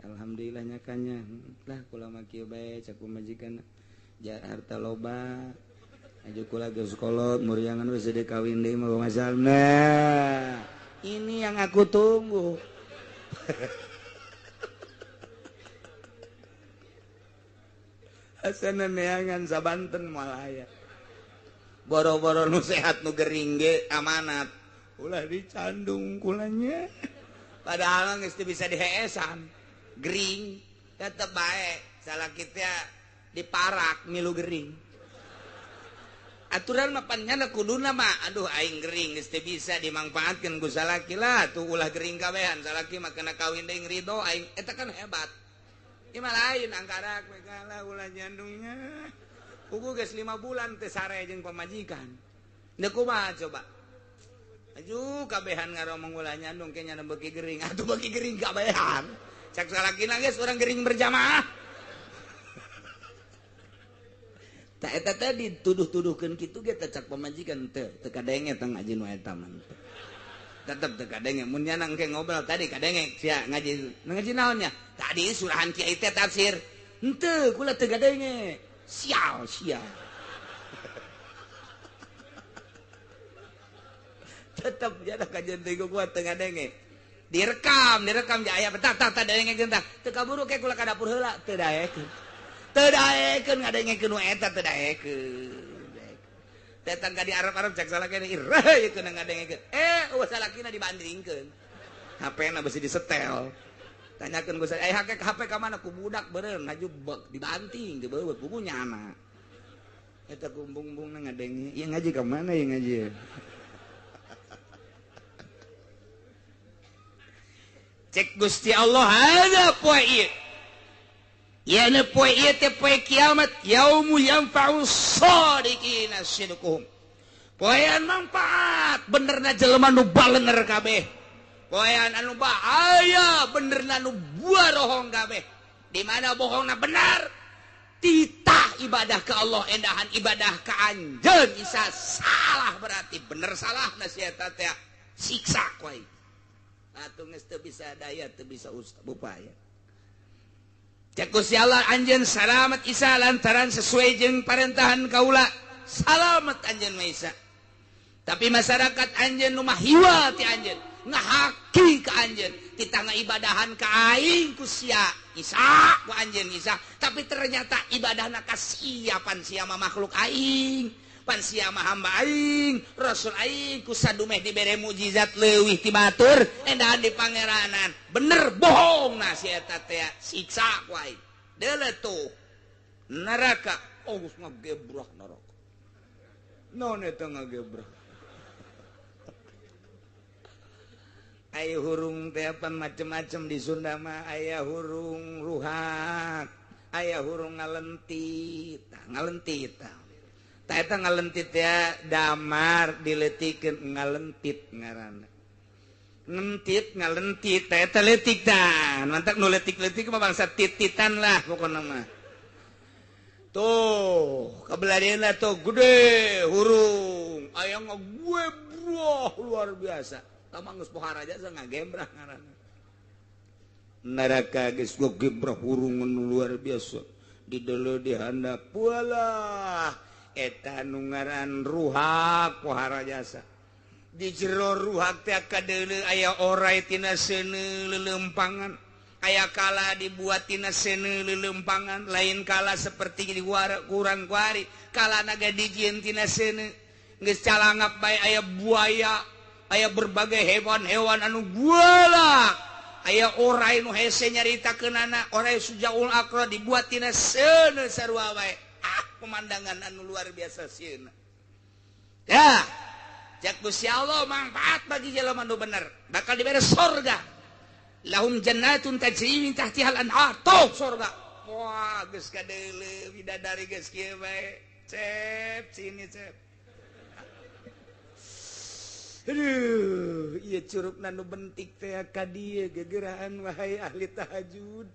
alhamdulillah nyakanya lah kula mah kieu bae cak majikan harta loba aju kula geus kolot muriangan wis de kawin deui mah masalah nah ini yang aku tunggu asana neangan sabanten moal aya boro-boro nu sehat nu gering ge amanat ulah dicandung kulanya padahal geus teu bisa diheesan gering tetep bae salaki teh diparak milu gering aturan mah pannyana kuduna mah aduh aing gering geus teu bisa dimangpaatkeun ku salaki lah tuh ulah gering kabehan salaki mah kena kawin deui ridho aing eta kan hebat ieu mah lain angkara we kala ulah nyandungnya kuku geus 5 bulan teu sare jeung pamajikan da kumaha coba aju kabehan ngaromong ulah nyandung ke nyana beuki gering atuh beuki gering kabehan cak salakina geus urang gering berjamaah tak eta tadi dituduh-tuduhkeun kitu ge cak pamajikan teu kadenge teh ngaji nu eta mah tetep teu kadenge mun nyana engke ngobrol tadi kadenge sia ngaji naon nya tadi surahan kiai teh tafsir henteu kula teu kadenge sial tetap jada kajian teh gua tengah denge direkam ja aya tak denge gentah teu kaburu ke kula ka dapur heula teu daekeun ngadengekeun nu eta teu daekeun datang ka di Arab cak salakina irah ieu keuna ngadengekeun salakina dibandingkeun HP-na besi disetel tanyakeun ku saya HP ka mana ku budak beureum ngaju dibanting teu beubeut buku nyana eta kumbung-bungna ngadenge ieu ngaji ka mana ieu ngaji cek Gusti Allah ada poe ieu ieu poe ieu teh poe kiamat yaumul yanfa'u shadiqina sidquhum poean manfaat benerna jelema nu balenger kabeh poean anu bahaya benerna nu buarohong kabeh di mana bohongna benar titah ibadah ke Allah endahan ibadah ka anjeun isa salah berarti bener salah nasihat teh siksa kuai atuh geus teu bisa daya teu bisa upaya cek Gusti Allah anjeun salamet isa lantaran sesuai jeung parentahan kaula salamet anjeun Isa tapi masyarakat anjeun nu mah hiwa ti anjeun ngahaki ka anjeun ditangga ibadahan ka aing ku sia Isa ku anjeun Isa tapi ternyata ibadahna ka sia pan sia mah makhluk aing pan sia mah hamba aing rasul aing ku sadumeh dibere mukjizat leuwih ti batur endahan di pangeranan bener bohong na si eta teh siksa ku aing deuleuh tuh neraka ngagebrah neraka naon eta ngagebrah aya hurung teh apa macem-macem di Sunda mah aya hurung ruhak aya hurung ngalentit tah eta ngalentit ya damar diletikeun ngalentit ngaranna ngentit ngalentit tah eta leutik tah mantap nu leutik-leutik mah bangsa tititan lah pokona mah tuh kabeladeuna tuh gede hurung aya ngagebrah luar biasa Tamangus pohara aja ngagembrah ngaranna. Neraka geus ngagembrah hurung luar biasa. Di deuleu di handap pualah eta nu ngaran ruhak pohara jasa. Di jero ruhak teh ka deuleu aya oray tina seuneu lelempangan. Aya kala dibuat tina seuneu lelempangan, lain kala seperti di kurang kuari, kala naga dijieun tina seuneu. Geus calangap bae aya buaya aya berbagai hewan-hewan anu guala aya oray nu hese nyaritakeunana oray sujaul akra dibuat tina seuneu sarua wae pemandangan anu luar biasa sieuna ya cek Gusti Allah manfaat bagi jelema nu bener bakal dibere surga lahum jannatun tajri min tahtihal anhar tuh surga wah geus kadeuleu bidadari geus kieu bae cep sini cep aduh, iya curug nanu bentik teh ka dieu gegeraan wahai ahli tahajud,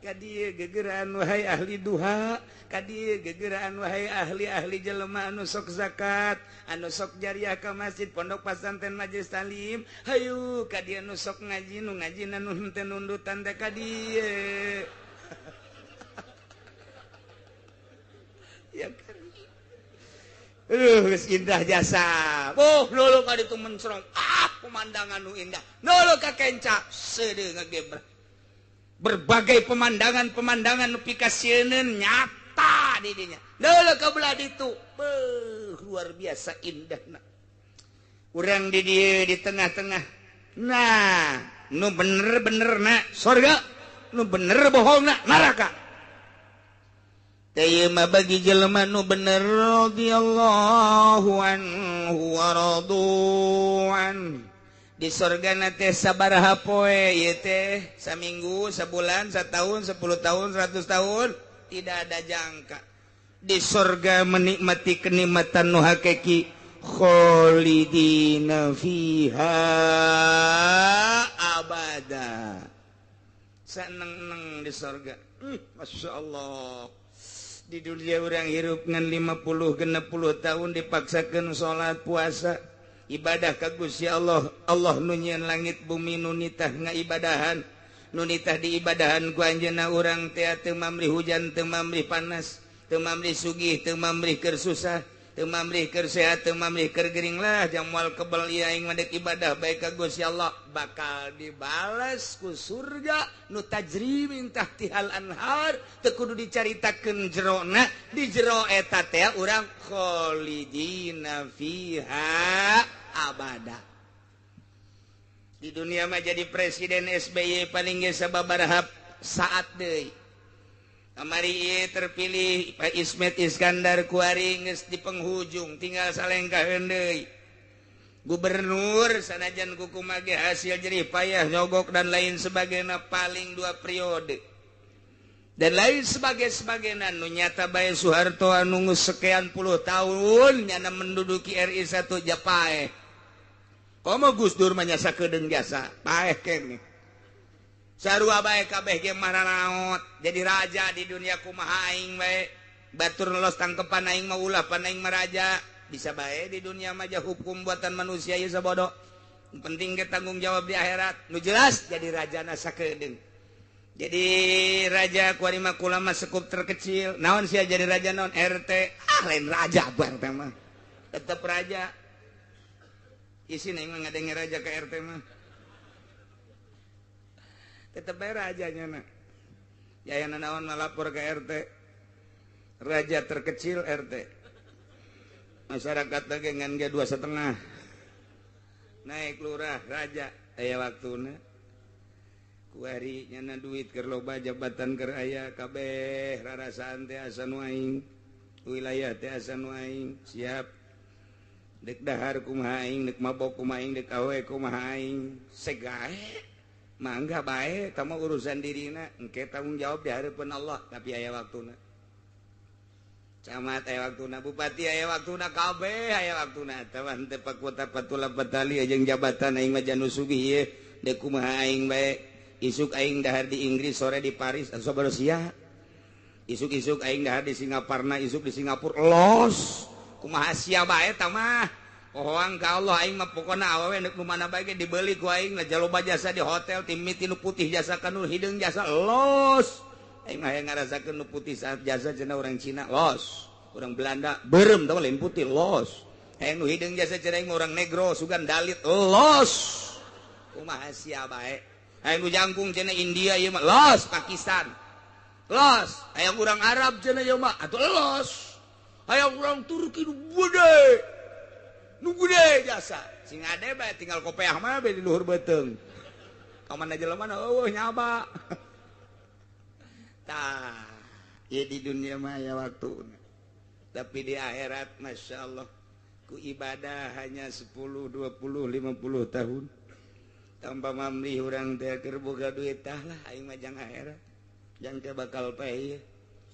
ka dieu gegeraan wahai ahli duha, ka dieu gegeraan wahai ahli-ahli jelema anu sok zakat, anu sok jariah ka masjid pondok pesantren majelis talim, hayu ka dieu anu sok ngaji nu ngaji anu henteu nundutan teh ka dieu. Ya kan geus indah jasa. Lolo ka ditu mencrong. Pemandangan nu indah. Lolo ka kenca seudeu ngagebrah. Berbagai pemandangan nu pikasieun nyata di dinya. Lolo ka belah ditu. Luar biasa indahna. Urang di dieu di tengah-tengah. Nah, nu bener-benerna surga, nu bener bohongna neraka. Teu mah bagi jelema nu bener radhiyallahu anhu wa radu'an. Di surgana teh sabaraha poe ieu teh? Saminggu, sabulan, satahun, 10 tahun, 100 tahun, tidak ada jangka. Di surga menikmati kenikmatan nu hakiki khalidina fiha abada. Saneng-neng di surga. Masya Allah. Di dunia orang hirup ngan 50-60 tahun dipaksakan sholat puasa ibadah ka Gusti Allah nu nyieun langit bumi nu nitah ngaibadahan nu nitah diibadahan ku anjeunna urang teh teu mamrih hujan teu mamrih panas teu mamrih sugih teu mamrih keur susah teu mamrih keur sehat teu mamrih keur gering lah jang moal kebal ieu aing mah ibadah bae ka Gusti Allah bakal dibales ku surga nu tajri min tahtihal anhar teu kudu dicaritakeun jerona di jero eta teh urang khalidina fiha abada. Di dunia mah jadi presiden SBY paling ge sababaraha saat deui. Kamari ieu terpilih Pak Ismet Iskandar kuari geus di penghujung tinggal salengkaheun deui. Gubernur sanajan kuku mage hasil jerih payah nyogok dan lain sebagainya paling 2 periode. Dan lain sebagainya nu nyata bae Soeharto anu geus sekian puluh tahun nyana menduduki RI 1 Japae. Komo Gus Dur mah nyasa kedeung jasa paeh keneh. Sarua bae kabeh ge maranaot jadi raja di dunia kumaha aing bae batur los tangkepan aing mah ulah pan aing mah raja bisa bae di dunia mah hukum buatan manusia ieu sabodo penting ge tanggung jawab di akhirat nu jelas jadi rajana sakedeung jadi raja kuari mah kula mah sekup terkecil naon sia jadi raja naon RT lain raja bang teh mah tetep raja isin aing mah ngadenge raja ke RT mah tetep bae rajanya na. Yayana naon malapor ke RT. Raja terkecil RT. Masyarakat lagi ngan ge 2,5. Naik lurah raja aya waktuna. Kuari nyana duit keur loba jabatan keur aya kabeh rarasaan teh asa nu aing. wilayah teh asan waing siap dek dahar kumaha aing dek mabok kumaha aing dek awe kumaha aing segae mangga bae tama urusan dirina engke tanggung jawab di harapan Allah tapi aya waktuna camat aya waktuna bupati aya waktuna kabeh aya waktuna tawan teh pakota patula patali jeung jabatan aing mah janu sugih ieu dek kumaha aing bae isuk aing dahar di Inggris sore di Paris sabar sia isuk-isuk aing dahar di Singaparna isuk di Singapura los kumaha sia bae tah mah pohong ka Allah aing mah pokona awewe neuk nu mana bae ge dibeli ku aing lah jaloba jasa di hotel timit nu putih jasa ka nu hideung jasa los aing mah hayang ngarasakeun nu putih saat jasa cenah urang Cina los urang Belanda beureum tah lain putih los hayang nu hideung jasa cenah aing urang negro sugan dalit los kumaha sia bae hayang nu jangkung cenah India ieu mah los Pakistan los hayang urang Arab cenah ieu mah atuh los hayang urang Turki nu gede jasa sing ade bae tinggal kopeah mah bae di luhur beuteung ka mana jelema eueuh nyaba tah ieu di dunia mah aya waktuna tapi di akhirat masyaallah ku ibadah hanya 10 20 50 tahun tanpa mamlih urang teh keur boga duit tah lah aing mah jang akhirat jang teh bakal paeh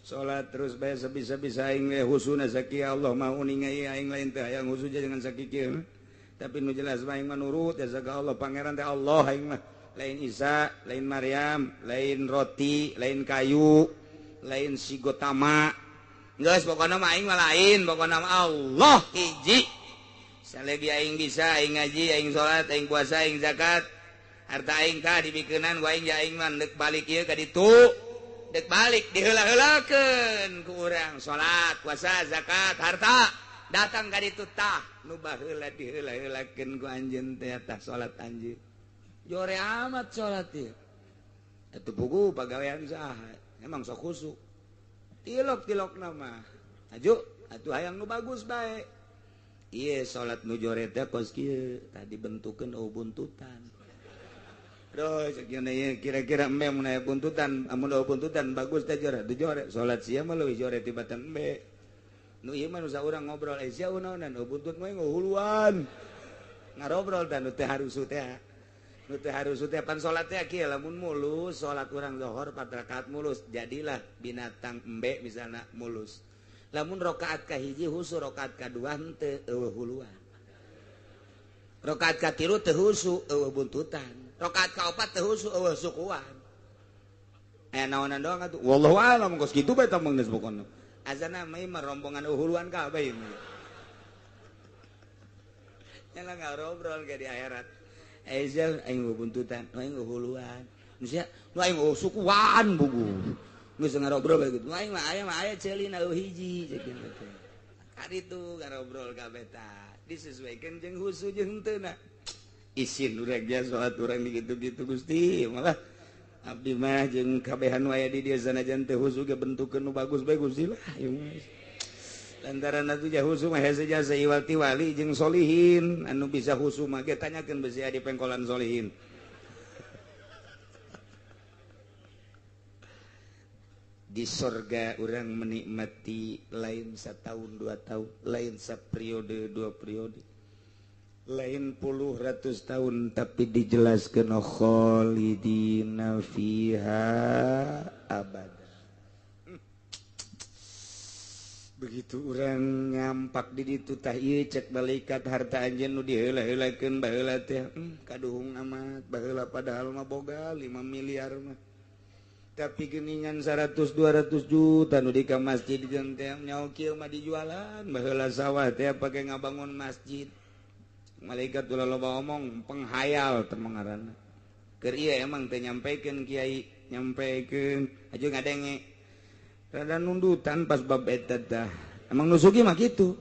salat terus bae sabisa-bisa aing we husuna sakieu Allah mau ningali aing lain teh hayang husu jangan sakieu tapi nu jelas mah aing mah nurut ya ka Allah pangeran teh Allah aing mah lain Isa lain Maryam lain roti lain kayu lain si Gotama geus pokona mah aing mah lain pokona mah Allah hiji salagi aing bisa aing ngaji aing salat aing puasa aing zakat harta aing tah dibikeunan ku aing ya aing mah deuk balik ieu ka ditu dek balik diheula-heulakeun ku urang salat puasa zakat harta datang ka ditu tah nu baheula diheula-heulakeun ku anjeun teh tah salat anjeun jore amat salat ieu atuh pugu pagawean saha emang sok khusuk tilok-tilokna mah aju atuh hayang nu bagus bae ieu salat nu jore teh kos kieu tadi bentukeun buntutan Terus kira-kira embe mun aya buntutan, amun aya buntutan bagus teh jore, teu jore. Salat sia mah leuwih jore tibatan embe. Nu ieu mah nu saurang ngobrol, sia unaonan, buntut mah ngahuluan. Ngarobrol dan nu teh harusu teh. Nu teh harusu teh pan salat teh kieu lamun mulus, salat urang zuhur 4 rakaat mulus, jadilah binatang embe misalna mulus. Lamun rakaat kahiji husu, rakaat kadua henteu eueuh huluan. Rakaat katilu teu husu, eueuh buntutan. Rakaat kaopat teh husu eueuh sukuan. Naonan doang atuh. Wallahu a'lam geus kitu bae tah geus pokona. Azana mah rombongan uhuluan kabeh ieu. Nyala ngarobrol ke di akhirat. Ezel aing buntutan, aing uhuluan. Nu sia, nu aing sukuan bugu. Geus ngarobrol bae kitu. Aing mah aya ceulina hiji ceuk kitu teh. Kaditu ngarobrol kabeh tah. Disesuaikeun jeung husu jeung henteu isin urang dia salat urang dikitu-kitu Gusti malah abdi mah jeung kabehan waya di dieu sanajan teh husu ge bentukeun nu bagus bae Gusti lah lantaran atuh jah husu mah hese jasa iwati wali jeung solihin anu bisa husu mah ge tanyakeun beusi di pengkolan solihin di sorga urang menikmati lain satahun 2 tahun lain saperiode 2 periode lain puluh ratus tahun tapi dijelaskan khalidina fiha abada begitu orang nyampak di ditu tah ieu cek malaikat harta anjeun nu diheula-heulakeun baheula teh kaduhung amat baheula padahal mah boga 5 miliar mah tapi geuningan 100-200 juta nu di ka masjid jeung teh nyaho kieu mah dijualan baheula sawah teh pake ngabangun masjid malaikat ulah loba omong penghayal teh ngaranna keur ieu emang teh nyampaikeun kiai nyampaikeun aju ngadenge rada nundutan pas bab eta tah emang nusugi mah kitu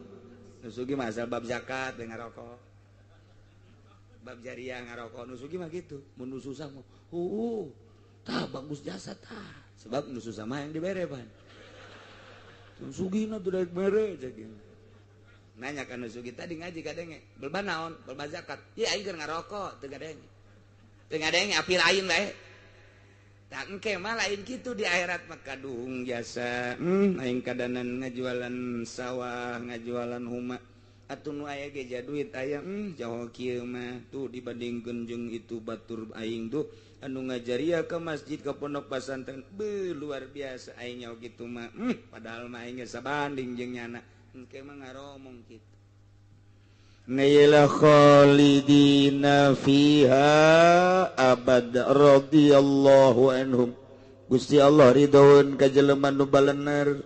nusugi mah asal bab zakat dengan ngarokok bab jariah ngarokok nusugi mah kitu mun nu susah mah tah bagus jasa tah sebab nu susah mah yang dibere pan nusugina teu daek mere ceuk nanya kan nusugi tadi ngaji kadenge belba naon belba zakat ieu aing keur ngarokok teu gadenge api lain bae tangke mah lain gitu di akhirat maka duhung jasa aing kadanan ngajualan sawah ngajualan huma atuh nu aya ge duit aya jauh kieu mah tuh dibandingkeun jeung itu batur aing tuh anu ngajaria ke masjid ke pondok pesantren luar biasa aing nyaho kitu mah padahal mah aing sabanding jeung nyana engke mah ngaromong kitu Naila khalidina fiha abad radhiyallahu anhum Gusti Allah ridhoeun ka jelema nu balener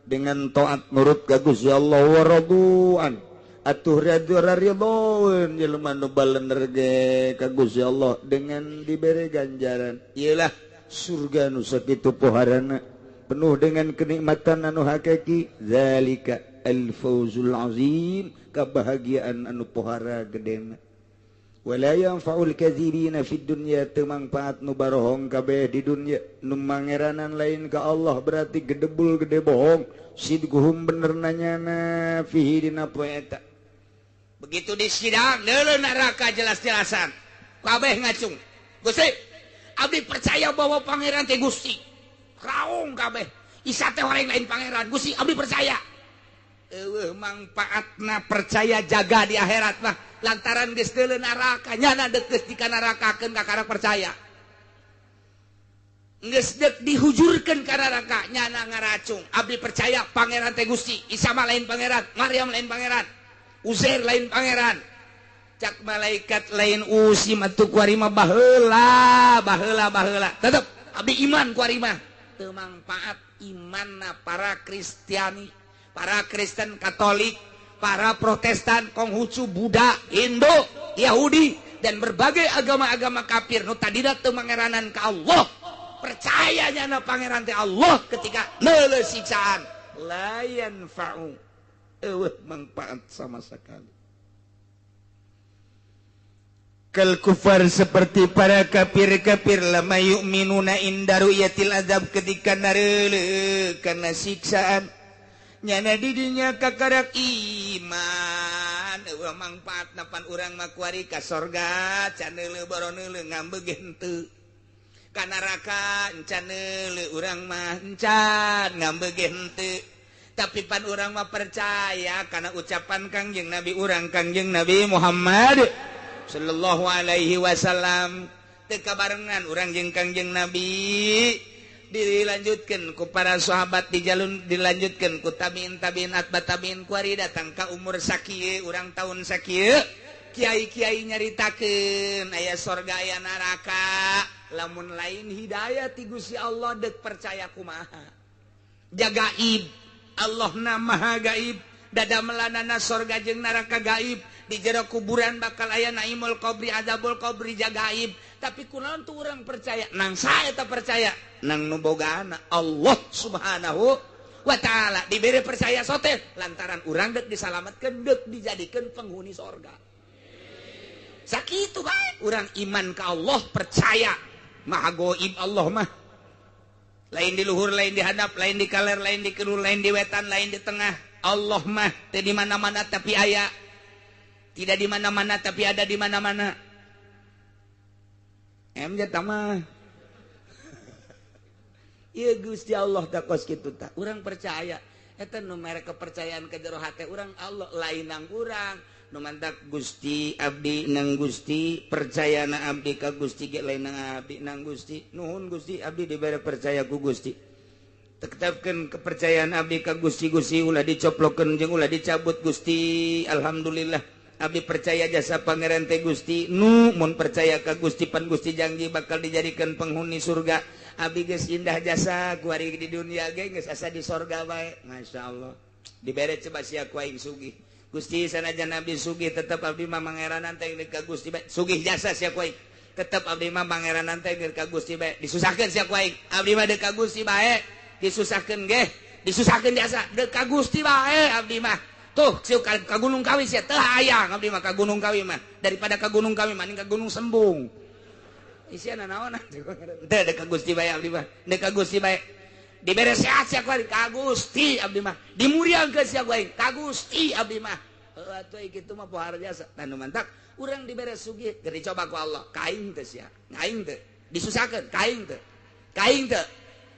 dengan taat nurut ka Gusti Allah wa raduan atuh ridhoeun jelema nu balener ge ka Gusti Allah dengan diberi ganjaran ieulah surga nu sakitu poharana penuh dengan kenikmatan anu hakiki zalika al-fawzul azim kebahagiaan anu pohara gedena wala yanfa'ul kadzibina fid dunya teu mangpaat nu barohong kabeh di dunya nu mangeranan lain ka Allah berarti gedebul gede bohong sidguhum bener nanyana fihi dina poe eta begitu di sidang deuleu neraka jelas-jelasan kabeh ngacung Gusti abdi percaya bahwa pangeran teh Gusti raung kabeh isa teh horeng lain pangeran Gusti abdi percaya mangpaatna percaya jaga di akhirat mah lantaran geus deuleu neraka nyana deuk geus dika nerakakeun ka karek percaya geus deuk dihujurkeun ka neraka nyana ngaracung abdi percaya pangeran teh Gusti Isa mah lain pangeran Maryam lain pangeran Uzair lain pangeran cak malaikat lain usim atuh kuari mah baheula tetep abdi iman kuari mah teu mangpaat imanna para Kristiani para Kristen Katolik, para Protestan, Konghucu, Buddha, Hindu, Yahudi, dan berbagai agama-agama kafir. Nu tadina teu mangeranan ka Allah. Percayanya na pangeran teh Allah ketika neuleuh siksaan. La yanfa'u. Eueuh manfaat sama sekali. Kal kufar seperti para kafir-kafir lama yu'minuna inda ru'yatil azab ketika nareuleuh kana siksaan. Nyana didinya kakarak iman mangpaat napan urang makuari ka sorga caneuleuh boroneuleuh ngambeugeun teu ka neraka caneuleuh urang mah encan ngambeugeun teu tapi pan urang mah percaya kana ucapan Kangjeng Nabi urang Kangjeng Nabi Muhammad sallallahu alaihi wasallam teu kabarengan urang jeung Kangjeng Nabi dilanjutkan ku para sahabat di jalun dilanjutkan ku tabiin atbat tabiin kuari datang ka umur sakieu urang tahun sakieu kiai-kiai nyaritakeun aya sorga aya neraka lamun lain hidayah ti Gusti Allah deuk percaya kumaha jagaib Allah na maha gaib dada melanana sorga jeung neraka gaib di jero kuburan bakal aya naimul qabri azabul qabri jagaib tapi kunaon tuh urang percaya nang saya tak percaya nang nu bogaana Allah subhanahu wa ta'ala diberi percaya sote lantaran urang deuk disalametkeun deuk dijadikeun penghuni sorga sakitu bae urang iman ka Allah percaya maha goib Allah mah lain di luhur lain di hadap lain di kaler lain di kidul lain di wetan lain di tengah Allah mah teu di mana-mana tapi aya tidak di mana-mana tapi ada di mana-mana tamah iya Gusti Allah tak kos kitu tak urang percaya eta nu mere kepercayaan ka jero hate urang Allah lain nang urang nu mantak Gusti abdi nang Gusti percayana abdi ka Gusti ge lain nang abdi nang Gusti nuhun Gusti abdi dibere percaya ku Gusti tetepkeun kepercayaan abdi ka Gusti Gusti ulah dicoplokeun jeung ulah dicabut Gusti alhamdulillah abdi percaya jasa pangeran teh Gusti nu mun percaya ka Gusti pan Gusti janji bakal dijadikan penghuni surga abdi geus indah jasa kuari di dunia ge geus asa di sorga bae masyaallah dibere coba sia ku aing sugih Gusti sanajan abdi sugih tetep abdi mah mangeranan teh ka Gusti bae sugih jasa sia ku aing tetep abdi mah mangeranan teh ka Gusti bae disusahkeun sia ku aing abdi mah deuk ka Gusti bae disusahkeun ge disusahkeun jasa deuk ka Gusti bae abdi mah tuh siu ka Gunung Kawi sia teu hayang abdi mah ka Gunung Kawi mah daripada ka Gunung Kawi mah mending ka Gunung Sembung isiana naon teu deuk ka Gusti bae abdi mah deuk ka Gusti bae dibere sehat sia ku ka Gusti abdi mah dimuriangkeun sia ku ka Gusti abdi mah atuh kitu mah pohar jasa tanu mantak urang dibere sugih keur dicoba ku Allah kaing teh sia ngaing teh disusahkeun kaing teh kaing teu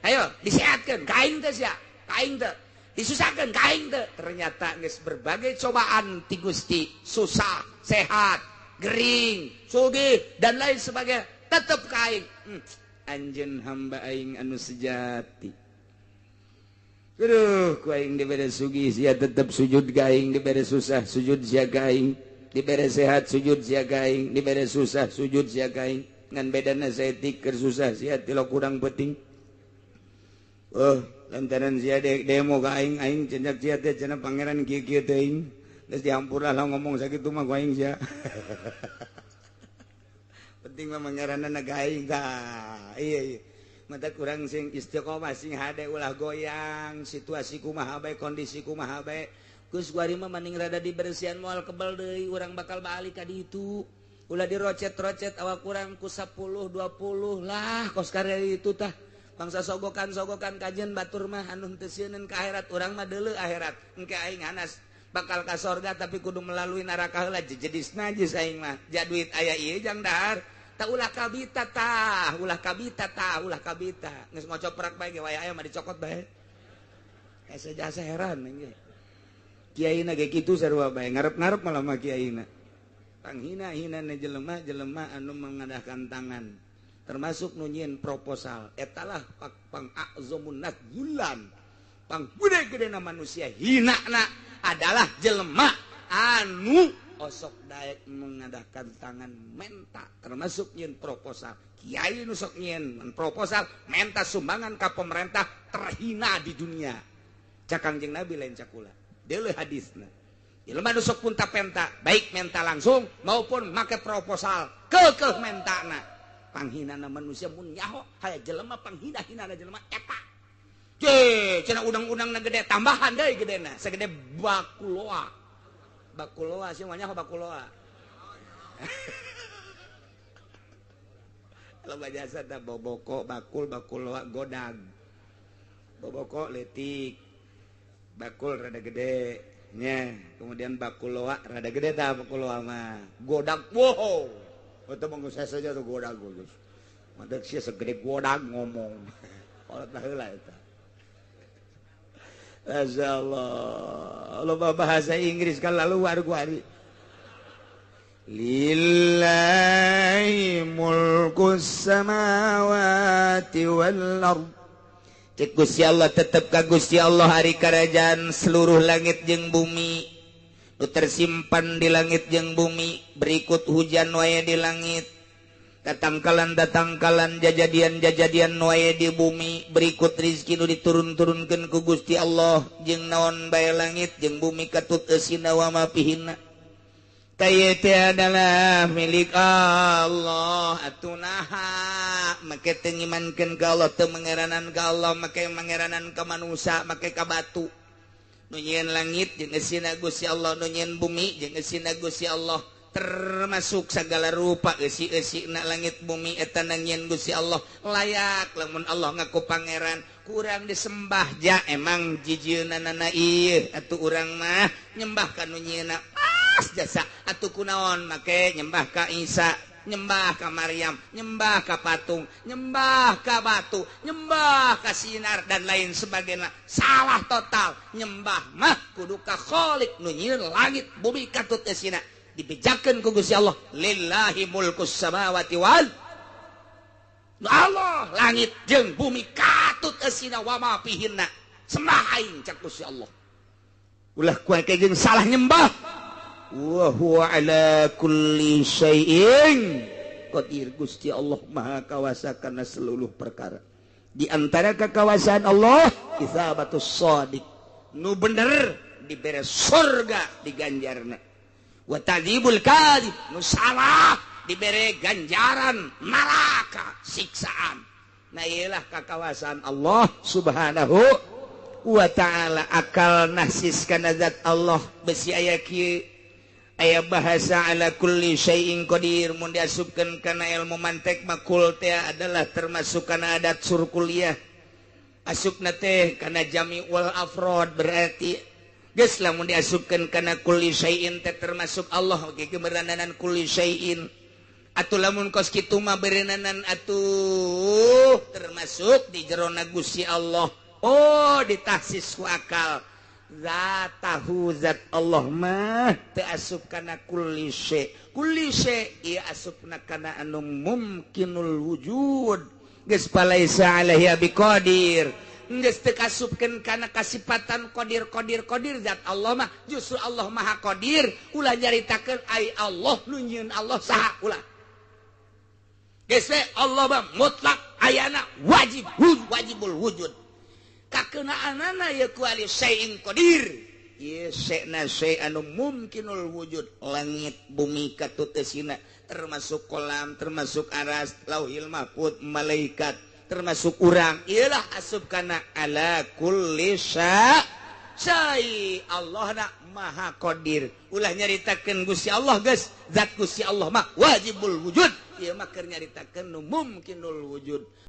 ayo disehatkeun kaing teu sia kaing teu disusahkeun kaing teu ternyata geus berbagai cobaan ti Gusti susah sehat gering sugih dan lain sebagainya tetep kaing anjeun hamba aing anu sejati aduh ku aing dibere sugih sia tetep sujud ka aing dibere susah sujud sia ka aing dibere sehat sujud sia ka aing dibere susah sujud sia ka aing ngan bedana saeutik keur susah sia tilo kurang penting lantaran sia demo ka aing aing cendak sia teh cenah pangeran kieu-kieu teuing geus dihampura lah ngomong sakitu mah ku aing sia penting mah mangaranna ka aing tah iya mata kurang sing istiqomah sing hade ulah goyang situasi kumaha bae kondisi kumaha bae geus kuari mah maning rada dibersihan moal kebal deui urang bakal balik ka ditu ulah dirocet-rocet awak kurang ku 10 20 lah kos karya itu tah bangsa sogokan-sogokan kajian batur mah anu teu sieun ka akhirat urang mah deuleu akhirat engke aing hanas bakal ka sorga tapi kudu melalui neraka heula jedis najis aing mah jaduit aya ieu jang dahar ulah kabita geus ngocoprak bae ge waya aya mah dicokot bae asa jasa heran ge kiaina ge kitu sarua bae ngarep-ngarep malah mah kiaina panghina-hinana jelema anu mengadahkan tangan termasuk nu nyieun proposal etalah pang'azamun nadzulan pang gede-gedena manusia hinana adalah jelema anu osok daek mengadahkan tangan menta termasuk nyin proposal kiai nu sok nyin proposal menta sumbangan ka pemerintah terhina di dunia cak Kangjeng Nabi lain cakula deuleu hadisna jelema nu sok punta penta baik menta langsung maupun make proposal keukeuh mentana panghinana manusia mun nyaho haya jelema panghina-hinana jelema eta cenah udang-udangna gede tambahan deui gedena sagede bakuloa sih maunya bakuloa kalau bajasa tak boboko bakul bakuloa godag boboko letik bakul rada gede nya kemudian bakuloa rada gede tak bakuloa mah godag wow itu mengusah saja tuh godag guys mantap sih segede godag ngomong kalau tak heula eta Masyaallah loba bahasa Inggris kan lalu war-wari lillahi mulkus samawati wal ard cek Gusti Allah tetep ka Gusti Allah hari karajaan seluruh langit jeung bumi nu tersimpan di langit jeung bumi berikut hujan wae di langit datangkalan jajadian wae di bumi berikut rizki nu diturun-turunkeun ku Gusti Allah jeung naon bae langit jeung bumi katut eusina wa ma fihinna kaya teh adalah milik Allah atunaha make teu ngimankeun ka Allah teu mangeranan ka Allah make mangeranan ka manusia make ka batu nu nyieun langit jeung eusina Gusti Allah nu nyieun bumi jeung eusina Gusti Allah termasuk segala rupa isi na langit bumi eta nangieun Gusti Allah layak lamun Allah ngaku pangeran kurang disembah ja emang jijieunana ieu atuh urang mah nyembah ka nu nyieunna pas jasa atuh kunaon make nyembah ka Isa nyembah ka Maryam nyembah ka patung nyembah ka batu nyembah ka sinar dan lain sebagainya salah total nyembah mah kudu ka Khaliq nu nyieun langit bumi katut eusina dibejakeun ku Gusti Allah lillahi mulkus samawati wal Allah langit jeung bumi katut eusina wa ma fihinna sembah aing cak Gusti Allah ulah kuat jeung salah nyembah wa huwa ala kulli syai'in qadir Gusti Allah maha kawasa kana seluruh perkara di antara kekawasaan Allah isabatus shadiq nu bener dibere surga di ganjarna wa tadzibul kadhib nu salah dibere ganjaran neraka siksaan nah ialah kekawasan Allah subhanahu wa ta'ala akal nahsis kana zat Allah besi aya kieu aya bahasa ala kulli syai'in qadir mun diasupkeun kana ilmu mantek makul teh adalah termasuk kana adat surkuliah asupna teh kana jami'ul afrad berarti geus lamun diasupkeun kana kulli syai'in teh termasuk Allah ge beureunanan kulli syai'in atuh lamun kos kitu mah beureunanan atuh termasuk masuk di jerona Gusti Allah. Oh ditaksis ku akal zatahu zat Allah mah teu asup kana kulli syai ieu asupna kana anu mumkinul wujud geus palaisa alaihi biqadir geus teu kasupkeun kana kasifatan qadir zat Allah mah justru Allah maha qadir ulah nyaritakeun ai Allah nu nyieun Allah saha ulah geus Allah mah mutlak ayana wajibul wujud kakenaanana ya kuali syai'in qadir ieu syai'na syai'anu mumkinul wujud langit bumi katutesina termasuk kolam termasuk aras lauhil mahfuz malaikat termasuk urang ialah asup kana ala kulli syai Allah na maha qadir ulah nyaritakeun Gusti Allah geus zat Gusti Allah mah wajibul wujud ieu mah keur nyaritakeun nu mumkinul wujud